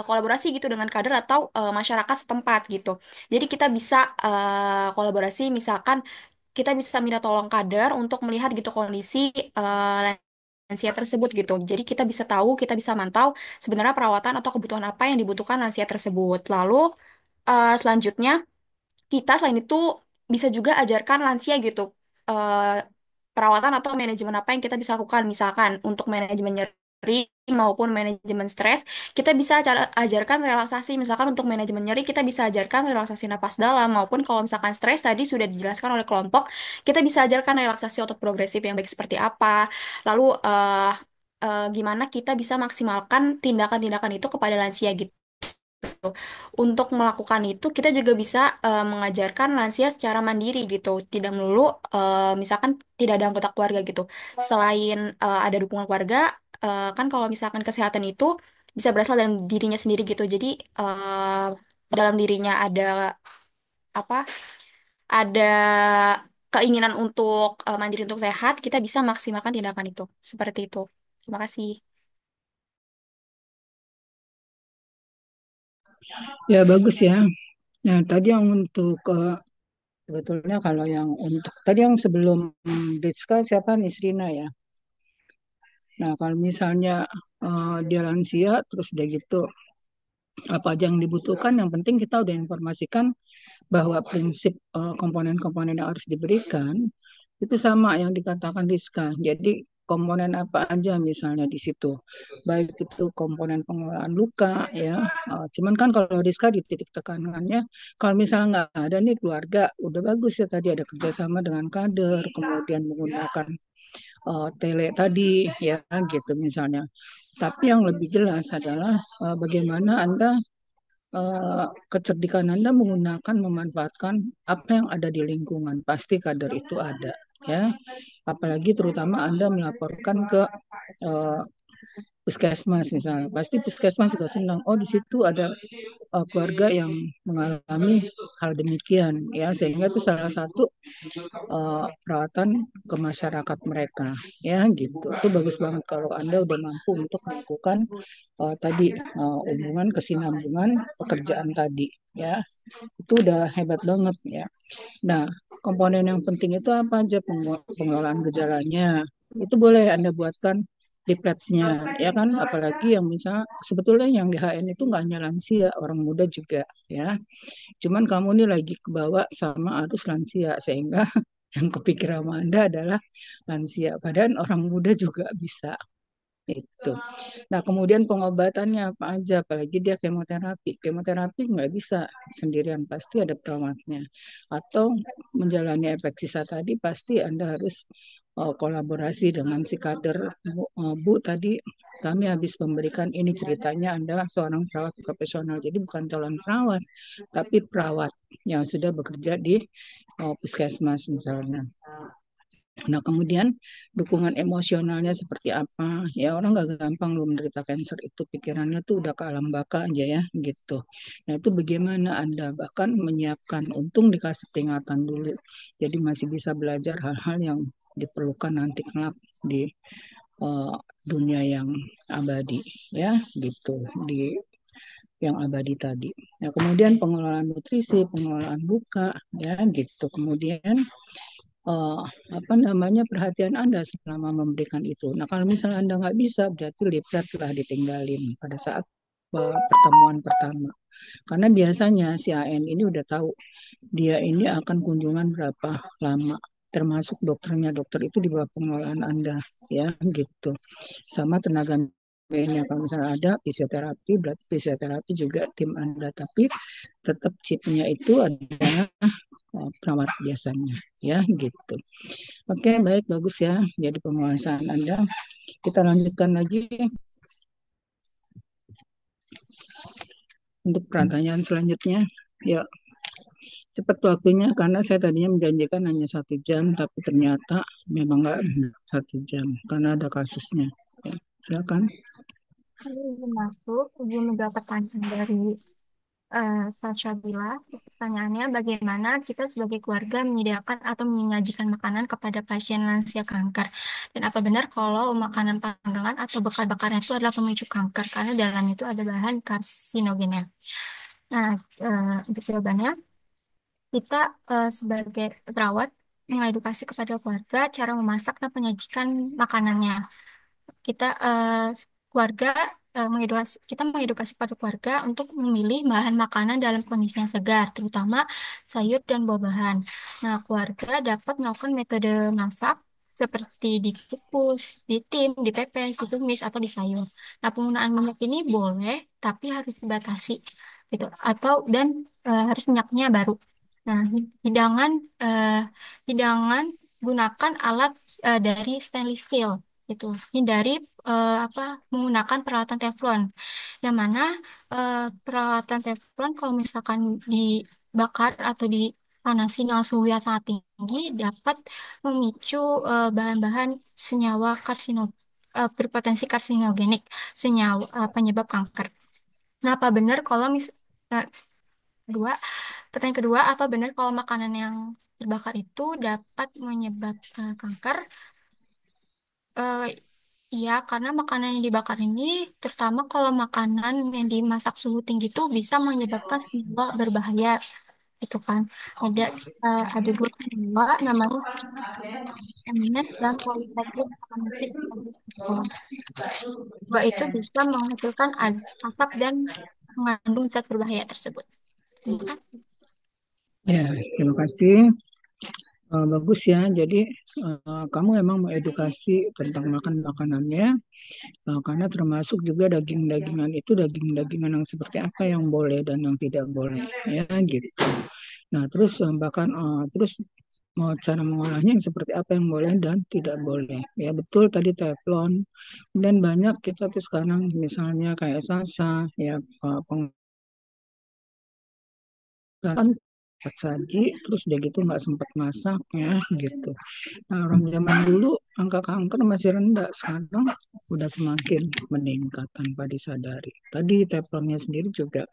kolaborasi gitu dengan kader atau masyarakat setempat gitu. Jadi kita bisa kolaborasi misalkan kita bisa minta tolong kader untuk melihat gitu kondisi lansia tersebut gitu. Jadi kita bisa tahu, kita bisa mantau sebenarnya perawatan atau kebutuhan apa yang dibutuhkan lansia tersebut. Lalu selanjutnya kita selain itu bisa juga ajarkan lansia gitu eh, perawatan atau manajemen apa yang kita bisa lakukan. Misalkan untuk manajemen nyeri maupun manajemen stres, kita bisa ajarkan relaksasi. Misalkan untuk manajemen nyeri, kita bisa ajarkan relaksasi napas dalam maupun kalau misalkan stres tadi sudah dijelaskan oleh kelompok, kita bisa ajarkan relaksasi otot progresif yang baik seperti apa. Lalu gimana kita bisa maksimalkan tindakan-tindakan itu kepada lansia gitu. Untuk melakukan itu, kita juga bisa mengajarkan lansia secara mandiri gitu, tidak melulu misalkan tidak ada anggota keluarga gitu. Selain ada dukungan keluarga, kan kalau misalkan kesehatan itu bisa berasal dari dirinya sendiri gitu. Jadi dalam dirinya ada apa? Ada keinginan untuk mandiri untuk sehat, kita bisa maksimalkan tindakan itu. Seperti itu. Terima kasih. Ya bagus ya. Nah tadi yang untuk sebetulnya kalau yang untuk tadi yang sebelum Rizka siapa Nisrina ya. Nah kalau misalnya dia lansia terus dia gitu apa aja yang dibutuhkan, yang penting kita udah informasikan bahwa prinsip komponen-komponen yang harus diberikan itu sama yang dikatakan Rizka. Jadi komponen apa aja misalnya di situ, baik itu komponen pengelolaan luka ya. Cuman kan kalau Rizka di titik tekanannya, kalau misalnya nggak ada nih keluarga, udah bagus ya tadi ada kerjasama dengan kader, kemudian menggunakan tele tadi ya gitu misalnya. Tapi yang lebih jelas adalah bagaimana Anda kecerdikan Anda menggunakan memanfaatkan apa yang ada di lingkungan. Pasti kader itu ada ya. Apalagi terutama Anda melaporkan ke eh, puskesmas misalnya. Pasti puskesmas juga senang. Oh, di situ ada keluarga yang mengalami hal demikian ya, sehingga itu salah satu perawatan ke masyarakat mereka ya gitu. Itu bagus banget kalau Anda udah mampu untuk melakukan tadi hubungan kesinambungan pekerjaan tadi ya. Itu udah hebat banget ya. Nah, komponen yang penting itu apa aja, pengelolaan gejalanya. Itu boleh Anda buatkan leafletnya ya kan, apalagi yang misal sebetulnya yang di HN itu nggak hanya lansia, orang muda juga ya. Cuman kamu nih lagi kebawa sama arus lansia sehingga yang kepikiran sama Anda adalah lansia. Padahal orang muda juga bisa. Itu. Nah, kemudian pengobatannya apa aja, apalagi dia kemoterapi. Kemoterapi nggak bisa sendirian, pasti ada perawatnya. Atau menjalani efek sisa tadi, pasti Anda harus kolaborasi dengan si kader. Bu, Bu, tadi kami habis memberikan ini ceritanya Anda seorang perawat profesional. Jadi bukan calon perawat, tapi perawat yang sudah bekerja di puskesmas misalnya. Nah, kemudian dukungan emosionalnya seperti apa? Ya, orang nggak gampang loh menderita kanker itu. Pikirannya tuh udah ke alam baka aja ya, gitu. Nah, itu bagaimana Anda bahkan menyiapkan, untung dikasih peringatan dulu. Jadi masih bisa belajar hal-hal yang diperlukan nanti kelak di eh, dunia yang abadi, ya, gitu. Di yang abadi tadi. Nah, kemudian pengelolaan nutrisi, pengelolaan luka, ya, gitu. Kemudian eh, apa namanya perhatian Anda selama memberikan itu. Nah, kalau misalnya Anda nggak bisa, berarti lihatlah ditinggalin pada saat pertemuan pertama. Karena biasanya si AN ini udah tahu dia ini akan kunjungan berapa lama termasuk dokternya. Dokter itu di bawah pengelolaan Anda, ya gitu. Sama tenaga medisnya, kalau misalnya ada fisioterapi, berarti fisioterapi juga tim Anda. Tapi tetap chipnya itu adalah perawat biasanya, ya gitu. Oke, baik, bagus ya. Jadi penguasaan Anda. Kita lanjutkan lagi untuk pertanyaan selanjutnya. Ya, cepat waktunya karena saya tadinya menjanjikan hanya 1 jam, tapi ternyata memang nggak 1 jam karena ada kasusnya. Ya, silakan. Saya izin masuk, izin menjawab pertanyaan dari Sasha. Pertanyaannya, bagaimana kita sebagai keluarga menyediakan atau menyajikan makanan kepada pasien lansia kanker? Dan apa benar kalau makanan panggangan atau bakar-bakaran itu adalah pemicu kanker? Karena dalam itu ada bahan karsinogennya. Nah, untuk jawabannya, kita sebagai perawat mengedukasi kepada keluarga cara memasak dan menyajikan makanannya. Kita keluarga kita mengedukasi pada keluarga untuk memilih bahan makanan dalam kondisi yang segar, terutama sayur dan buah-bahan. Nah, keluarga dapat melakukan metode masak seperti dikukus, ditim, dipepes, ditumis, atau disayur. Nah, penggunaan minyak ini boleh, tapi harus dibatasi, gitu. Dan harus minyaknya baru. Nah, hidangan eh, hidangan gunakan alat dari stainless steel gitu. Hindari apa menggunakan peralatan teflon. Yang mana peralatan teflon kalau misalkan dibakar atau dipanasi dengan suhu yang sangat tinggi dapat memicu bahan-bahan senyawa berpotensi karsinogenik, senyawa penyebab kanker. Nah, apa benar kalau nah, kedua, pertanyaan kedua, apa benar kalau makanan yang terbakar itu dapat menyebabkan kanker? Eh, Iya, karena makanan yang dibakar ini, terutama kalau makanan yang dimasak suhu tinggi itu bisa menyebabkan senyawa berbahaya, itu kan. Ada dua senyawa namanya MNS dan policyclic aromatic compound. Dua itu bisa menghasilkan asap dan mengandung zat berbahaya tersebut. Terima kasih. Ya, terima kasih. Bagus ya. Jadi kamu memang mengedukasi tentang makan makanannya, karena termasuk juga daging-dagingan itu daging-dagingan yang seperti apa yang boleh dan yang tidak boleh, ya gitu. Nah, terus bahkan terus mau cara mengolahnya yang seperti apa yang boleh dan tidak boleh. Ya betul tadi teflon. Dan banyak kita tuh sekarang misalnya kayak Sasa, ya kan cepat saji, terus udah gitu nggak sempat masak ya gitu. Nah, orang zaman dulu angka kanker masih rendah, sekarang udah semakin meningkat tanpa disadari. Tadi teflonnya sendiri juga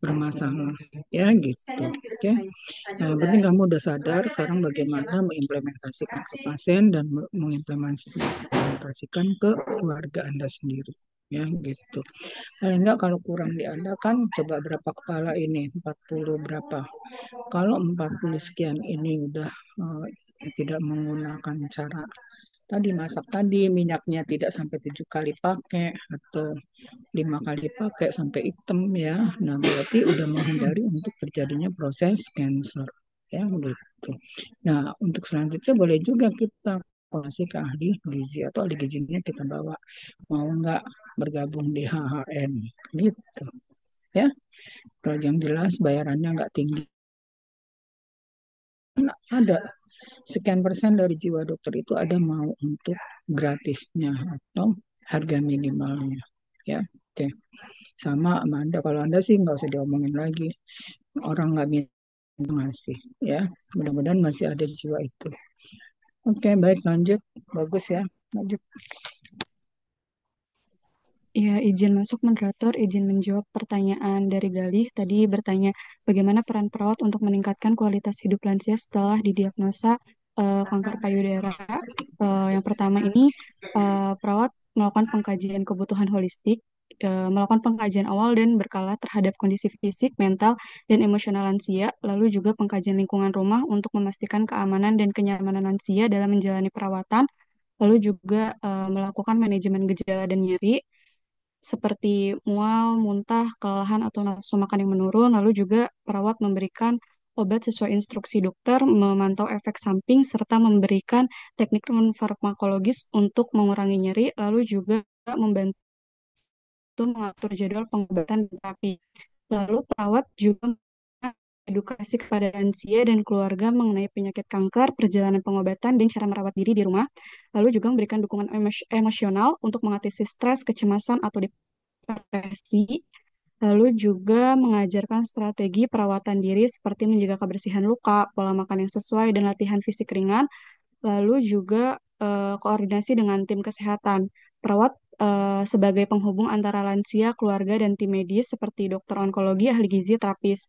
bermasalah, ya gitu. Oke, nah penting kamu udah sadar sekarang bagaimana mengimplementasikan ke pasien dan mengimplementasikan ke keluarga Anda sendiri. Ya gitu. Paling enggak kalau kurang di Anda kan coba berapa kepala ini, 40 berapa. Kalau 40 sekian ini udah tidak menggunakan cara tadi masak tadi, minyaknya tidak sampai 7 kali pakai atau 5 kali pakai sampai hitam ya. Nah, berarti udah menghindari untuk terjadinya proses cancer ya gitu. Nah, untuk selanjutnya boleh juga kita konsultasi ke ahli gizi atau ahli gizinya kita bawa, mau nggak bergabung di HHN gitu ya. Kalau yang jelas bayarannya nggak tinggi, ada sekian persen dari jiwa dokter itu ada mau untuk gratisnya atau harga minimalnya ya. Oke, sama Anda, kalau Anda sih nggak usah diomongin lagi, orang nggak minta ngasih ya, mudah-mudahan masih ada jiwa itu. Oke, baik, lanjut, bagus ya, lanjut. Ya, izin masuk moderator, izin menjawab pertanyaan dari Galih. Tadi bertanya bagaimana peran perawat untuk meningkatkan kualitas hidup lansia setelah didiagnosa kanker payudara. Yang pertama ini, perawat melakukan pengkajian kebutuhan holistik, melakukan pengkajian awal dan berkala terhadap kondisi fisik, mental, dan emosional lansia, lalu juga pengkajian lingkungan rumah untuk memastikan keamanan dan kenyamanan lansia dalam menjalani perawatan, lalu juga melakukan manajemen gejala dan nyeri, seperti mual, muntah, kelelahan, atau nafsu makan yang menurun. Lalu juga perawat memberikan obat sesuai instruksi dokter, memantau efek samping, serta memberikan teknik non-farmakologis untuk mengurangi nyeri, lalu juga membantu mengatur jadwal pengobatan dan terapi. Lalu perawat juga edukasi kepada lansia dan keluarga mengenai penyakit kanker, perjalanan pengobatan, dan cara merawat diri di rumah. Lalu juga memberikan dukungan emosional untuk mengatasi stres, kecemasan, atau depresi. Lalu juga mengajarkan strategi perawatan diri seperti menjaga kebersihan luka, pola makan yang sesuai, dan latihan fisik ringan. Lalu juga koordinasi dengan tim kesehatan. Perawat sebagai penghubung antara lansia, keluarga, dan tim medis seperti dokter onkologi, ahli gizi, terapis.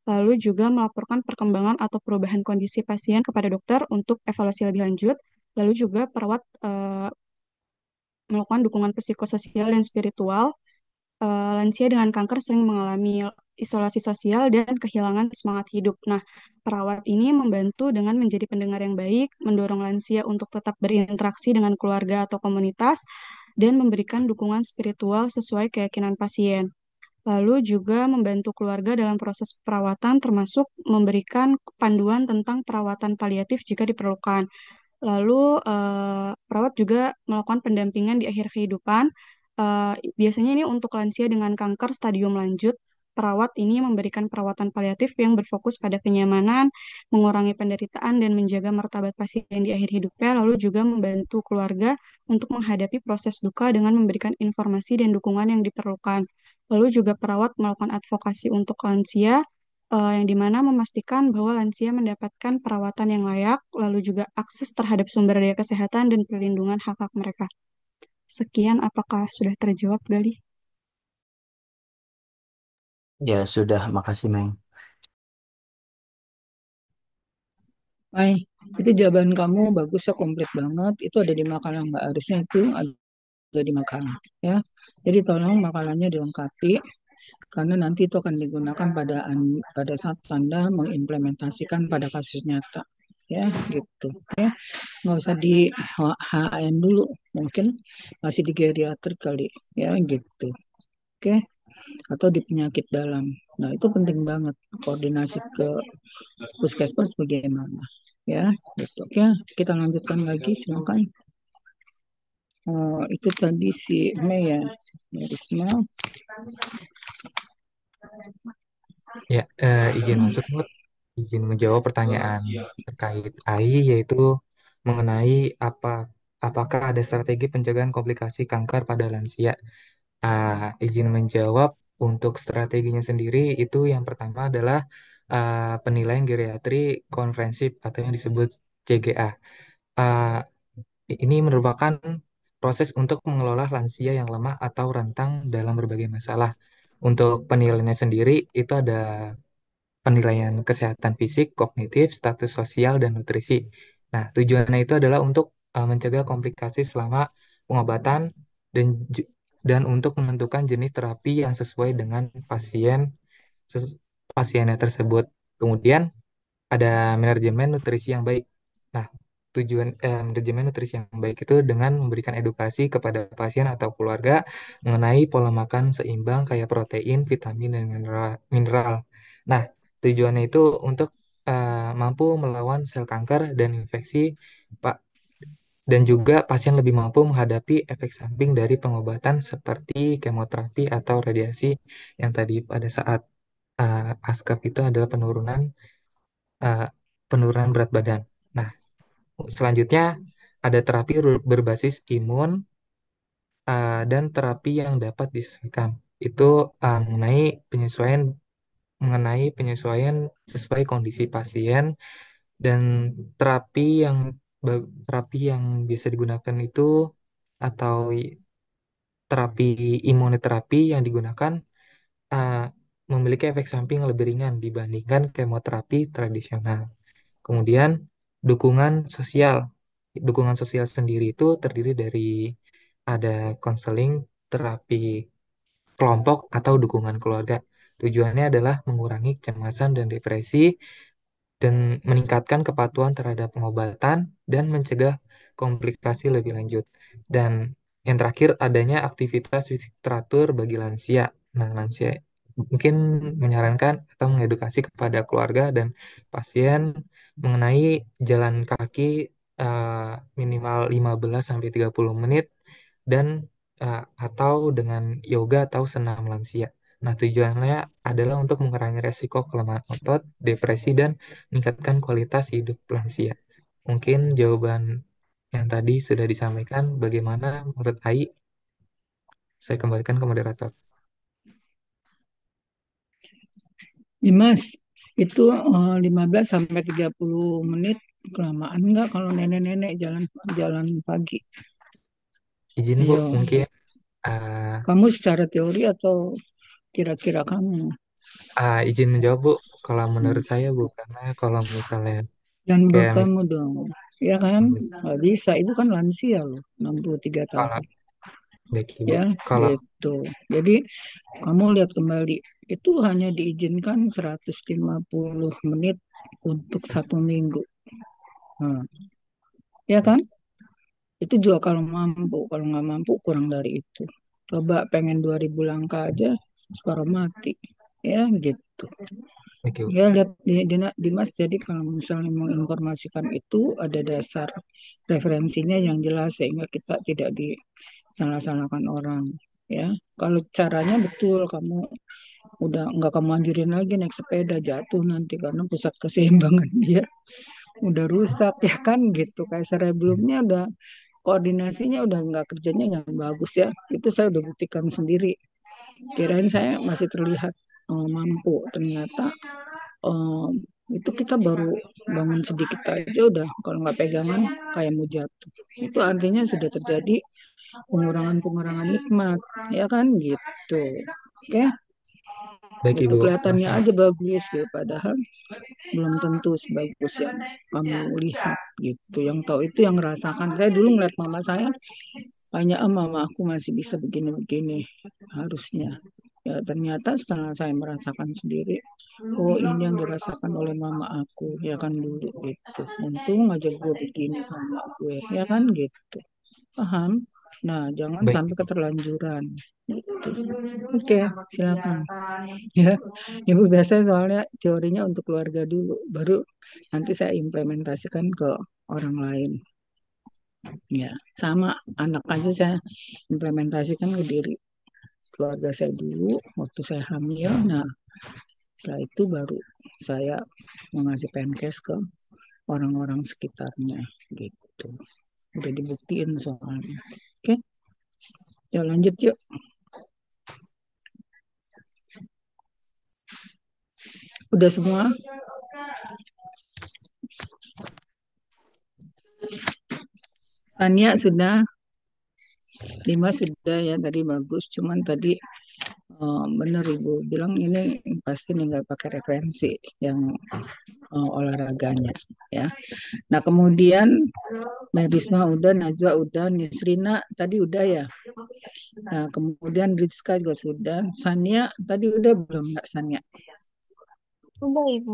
Lalu juga melaporkan perkembangan atau perubahan kondisi pasien kepada dokter untuk evaluasi lebih lanjut. Lalu juga perawat melakukan dukungan psikososial dan spiritual. Lansia dengan kanker sering mengalami isolasi sosial dan kehilangan semangat hidup. Nah, perawat ini membantu dengan menjadi pendengar yang baik, mendorong lansia untuk tetap berinteraksi dengan keluarga atau komunitas, dan memberikan dukungan spiritual sesuai keyakinan pasien. Lalu juga membantu keluarga dalam proses perawatan, termasuk memberikan panduan tentang perawatan paliatif jika diperlukan. Lalu perawat juga melakukan pendampingan di akhir kehidupan. Biasanya ini untuk lansia dengan kanker stadium lanjut. Perawat ini memberikan perawatan paliatif yang berfokus pada kenyamanan, mengurangi penderitaan, dan menjaga martabat pasien di akhir hidupnya, lalu juga membantu keluarga untuk menghadapi proses duka dengan memberikan informasi dan dukungan yang diperlukan. Lalu juga perawat melakukan advokasi untuk lansia, yang dimana memastikan bahwa lansia mendapatkan perawatan yang layak, lalu juga akses terhadap sumber daya kesehatan dan perlindungan hak-hak mereka. Sekian, apakah sudah terjawab, Gali? Ya sudah, makasih Meng. Mai, itu jawaban kamu bagus ya, komplit banget. Itu ada di makalah, nggak harusnya itu ada di makalah ya. Jadi tolong makalahnya dilengkapi karena nanti itu akan digunakan pada saat Anda mengimplementasikan pada kasus nyata ya gitu ya. Nggak usah di HN dulu, mungkin masih di geriatrik kali ya gitu. Oke, atau di penyakit dalam. Nah, itu penting banget koordinasi ke puskesmas bagaimana ya gitu. Oke, kita lanjutkan lagi, silakan. Itu tadi si Mei ya, Risma. Ya, izin masuk, Mut. Izin menjawab pertanyaan terkait AI, yaitu mengenai apakah ada strategi pencegahan komplikasi kanker pada lansia. Izin menjawab untuk strateginya sendiri itu yang pertama adalah penilaian geriatri komprehensif atau yang disebut CGA. Ah, ini merupakan proses untuk mengelola lansia yang lemah atau rentan dalam berbagai masalah. Untuk penilaiannya sendiri itu ada penilaian kesehatan fisik, kognitif, status sosial, dan nutrisi. Nah, tujuannya itu adalah untuk mencegah komplikasi selama pengobatan dan dan untuk menentukan jenis terapi yang sesuai dengan pasiennya tersebut. Kemudian ada manajemen nutrisi yang baik. Nah, tujuan manajemen nutrisi yang baik itu dengan memberikan edukasi kepada pasien atau keluarga mengenai pola makan seimbang kayak protein, vitamin, dan mineral. Nah, tujuannya itu untuk mampu melawan sel kanker dan infeksi, Pak, dan juga pasien lebih mampu menghadapi efek samping dari pengobatan seperti kemoterapi atau radiasi yang tadi pada saat ASCAP itu adalah uh, penurunan berat badan. Nah, selanjutnya ada terapi berbasis imun dan terapi yang dapat disesuaikan. Itu mengenai penyesuaian sesuai kondisi pasien, dan terapi yang terapi yang bisa digunakan itu atau terapi imunoterapi yang digunakan uh, memiliki efek samping yang lebih ringan dibandingkan kemoterapi tradisional. Kemudian dukungan sosial. Dukungan sosial sendiri itu terdiri dari ada konseling, terapi kelompok, atau dukungan keluarga. Tujuannya adalah mengurangi kecemasan dan depresi dan meningkatkan kepatuhan terhadap pengobatan dan mencegah komplikasi lebih lanjut. Dan yang terakhir adanya aktivitas fisik teratur bagi lansia. Nah, lansia mungkin menyarankan atau mengedukasi kepada keluarga dan pasien mengenai jalan kaki eh, minimal 15 sampai 30 menit dan atau dengan yoga atau senam lansia. Nah, tujuannya adalah untuk mengurangi resiko kelemahan otot, depresi, dan meningkatkan kualitas hidup lansia. Mungkin jawaban yang tadi sudah disampaikan, bagaimana menurut Ai? Saya kembalikan ke moderator. Dimas, itu 15 sampai 30 menit kelamaan nggak kalau nenek-nenek jalan jalan pagi? Izin Bu, Iya. mungkin uh, Kamu secara teori atau kira-kira kamu? izin menjawab Bu, kalau menurut saya Bu, karena kalau misalnya Dan menurut kayak kamu dong, ya kan? Nggak bisa, ibu kan lansia loh, 63 kalau tahun. baik Ibu, Ya, kalau gitu. Jadi kamu lihat kembali, itu hanya diizinkan 150 menit untuk 1 minggu. Nah, ya kan? Itu juga kalau mampu, kalau nggak mampu kurang dari itu. Coba pengen 2000 langkah aja, separuh mati. Ya gitu. baik Ibu. Ya lihat Dimas, jadi kalau misalnya menginformasikan itu ada dasar referensinya yang jelas sehingga kita tidak disalah-salahkan orang. Ya, kalau caranya betul, kamu udah nggak kamu anjurin lagi naik sepeda, jatuh nanti karena pusat keseimbangan dia udah rusak ya kan gitu. Kayak sebelumnya udah koordinasinya udah nggak, kerjanya nggak bagus ya. Itu saya udah buktikan sendiri. Kirain saya masih terlihat mampu, ternyata eh, itu kita baru bangun sedikit aja udah kalau nggak pegangan kayak mau jatuh. Itu artinya sudah terjadi pengurangan-pengurangan nikmat, ya kan gitu. Oke, Baik itu Ibu, kelihatannya masih aja bagus gitu, padahal belum tentu sebagus yang kamu lihat gitu. Yang tahu itu yang ngerasakan. Saya dulu ngeliat mama saya, hanya mama aku masih bisa begini-begini harusnya. Ya ternyata setelah saya merasakan sendiri, oh ini yang dirasakan oleh mama aku, ya kan dulu gitu. Untung aja gue begini sama gue, ya kan gitu. Paham? Nah, jangan baik sampai Ibu. keterlanjuran. Gitu. Oke, silakan. Ya, Ibu biasa soalnya teorinya untuk keluarga dulu, baru nanti saya implementasikan ke orang lain. Ya, sama anak aja saya implementasikan ke diri keluarga saya dulu waktu saya hamil. Nah, setelah itu baru saya mengasih Penkes ke orang-orang sekitarnya gitu. Udah dibuktiin soalnya. Oke, ya lanjut yuk. Udah semua? Tania sudah, Lima sudah ya tadi bagus. Cuman tadi benar Ibu bilang ini pasti nih nggak pakai referensi yang olahraganya ya. Nah kemudian Merisma udah, Najwa udah, Nisrina tadi udah ya. Nah kemudian Rizka juga sudah. Sania tadi udah belum nggak Sania? Udah, Ibu.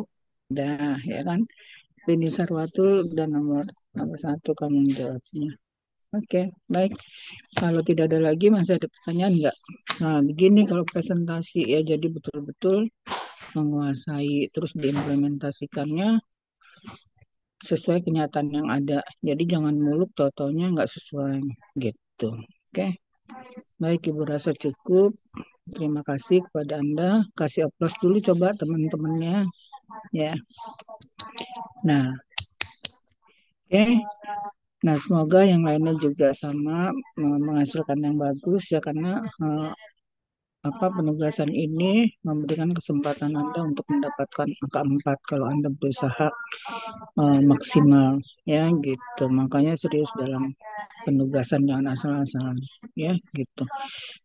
Udah ya kan. Beni Sarwatul udah nomor nomor satu kamu jawabnya. Oke, baik. Kalau tidak ada lagi, masih ada pertanyaan nggak? Nah, begini kalau presentasi ya, jadi betul-betul menguasai, terus diimplementasikannya sesuai kenyataan yang ada. Jadi jangan muluk, tau-taunya nggak sesuai gitu. Oke, baik Ibu rasa cukup. Terima kasih kepada Anda. Kasih aplaus dulu coba teman-temannya. Ya, nah, oke. Nah, semoga yang lainnya juga sama menghasilkan yang bagus ya karena penugasan ini memberikan kesempatan Anda untuk mendapatkan angka 4 kalau Anda berusaha maksimal ya gitu. Makanya serius dalam penugasan jangan asal-asalan ya gitu.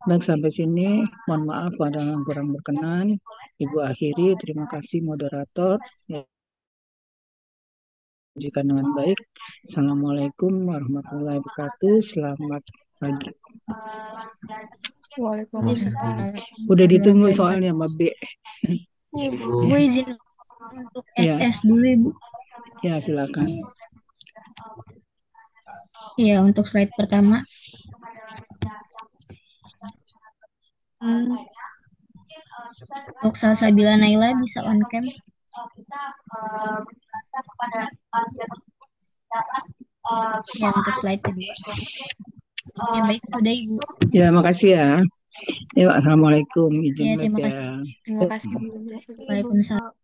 Baik sampai sini mohon maaf ada yang kurang berkenan. Ibu akhiri, terima kasih moderator ya, jika dengan baik. Assalamualaikum warahmatullahi wabarakatuh. Selamat pagi. Waalaikumsalam. Udah ditunggu soalnya Mbak B. Ibu. Bu izin untuk Ya, SS dulu Ibu. ya silakan. Ya, untuk slide pertama. Hmm. Untuk Salsabila Naila bisa on cam. Ya, untuk slide kedua. Ya, baik, sudah Ibu. Ya, makasih ya. Yuk, assalamualaikum. Izin Ya, live terima ya. kasih. Terima kasih. Waalaikumsalam.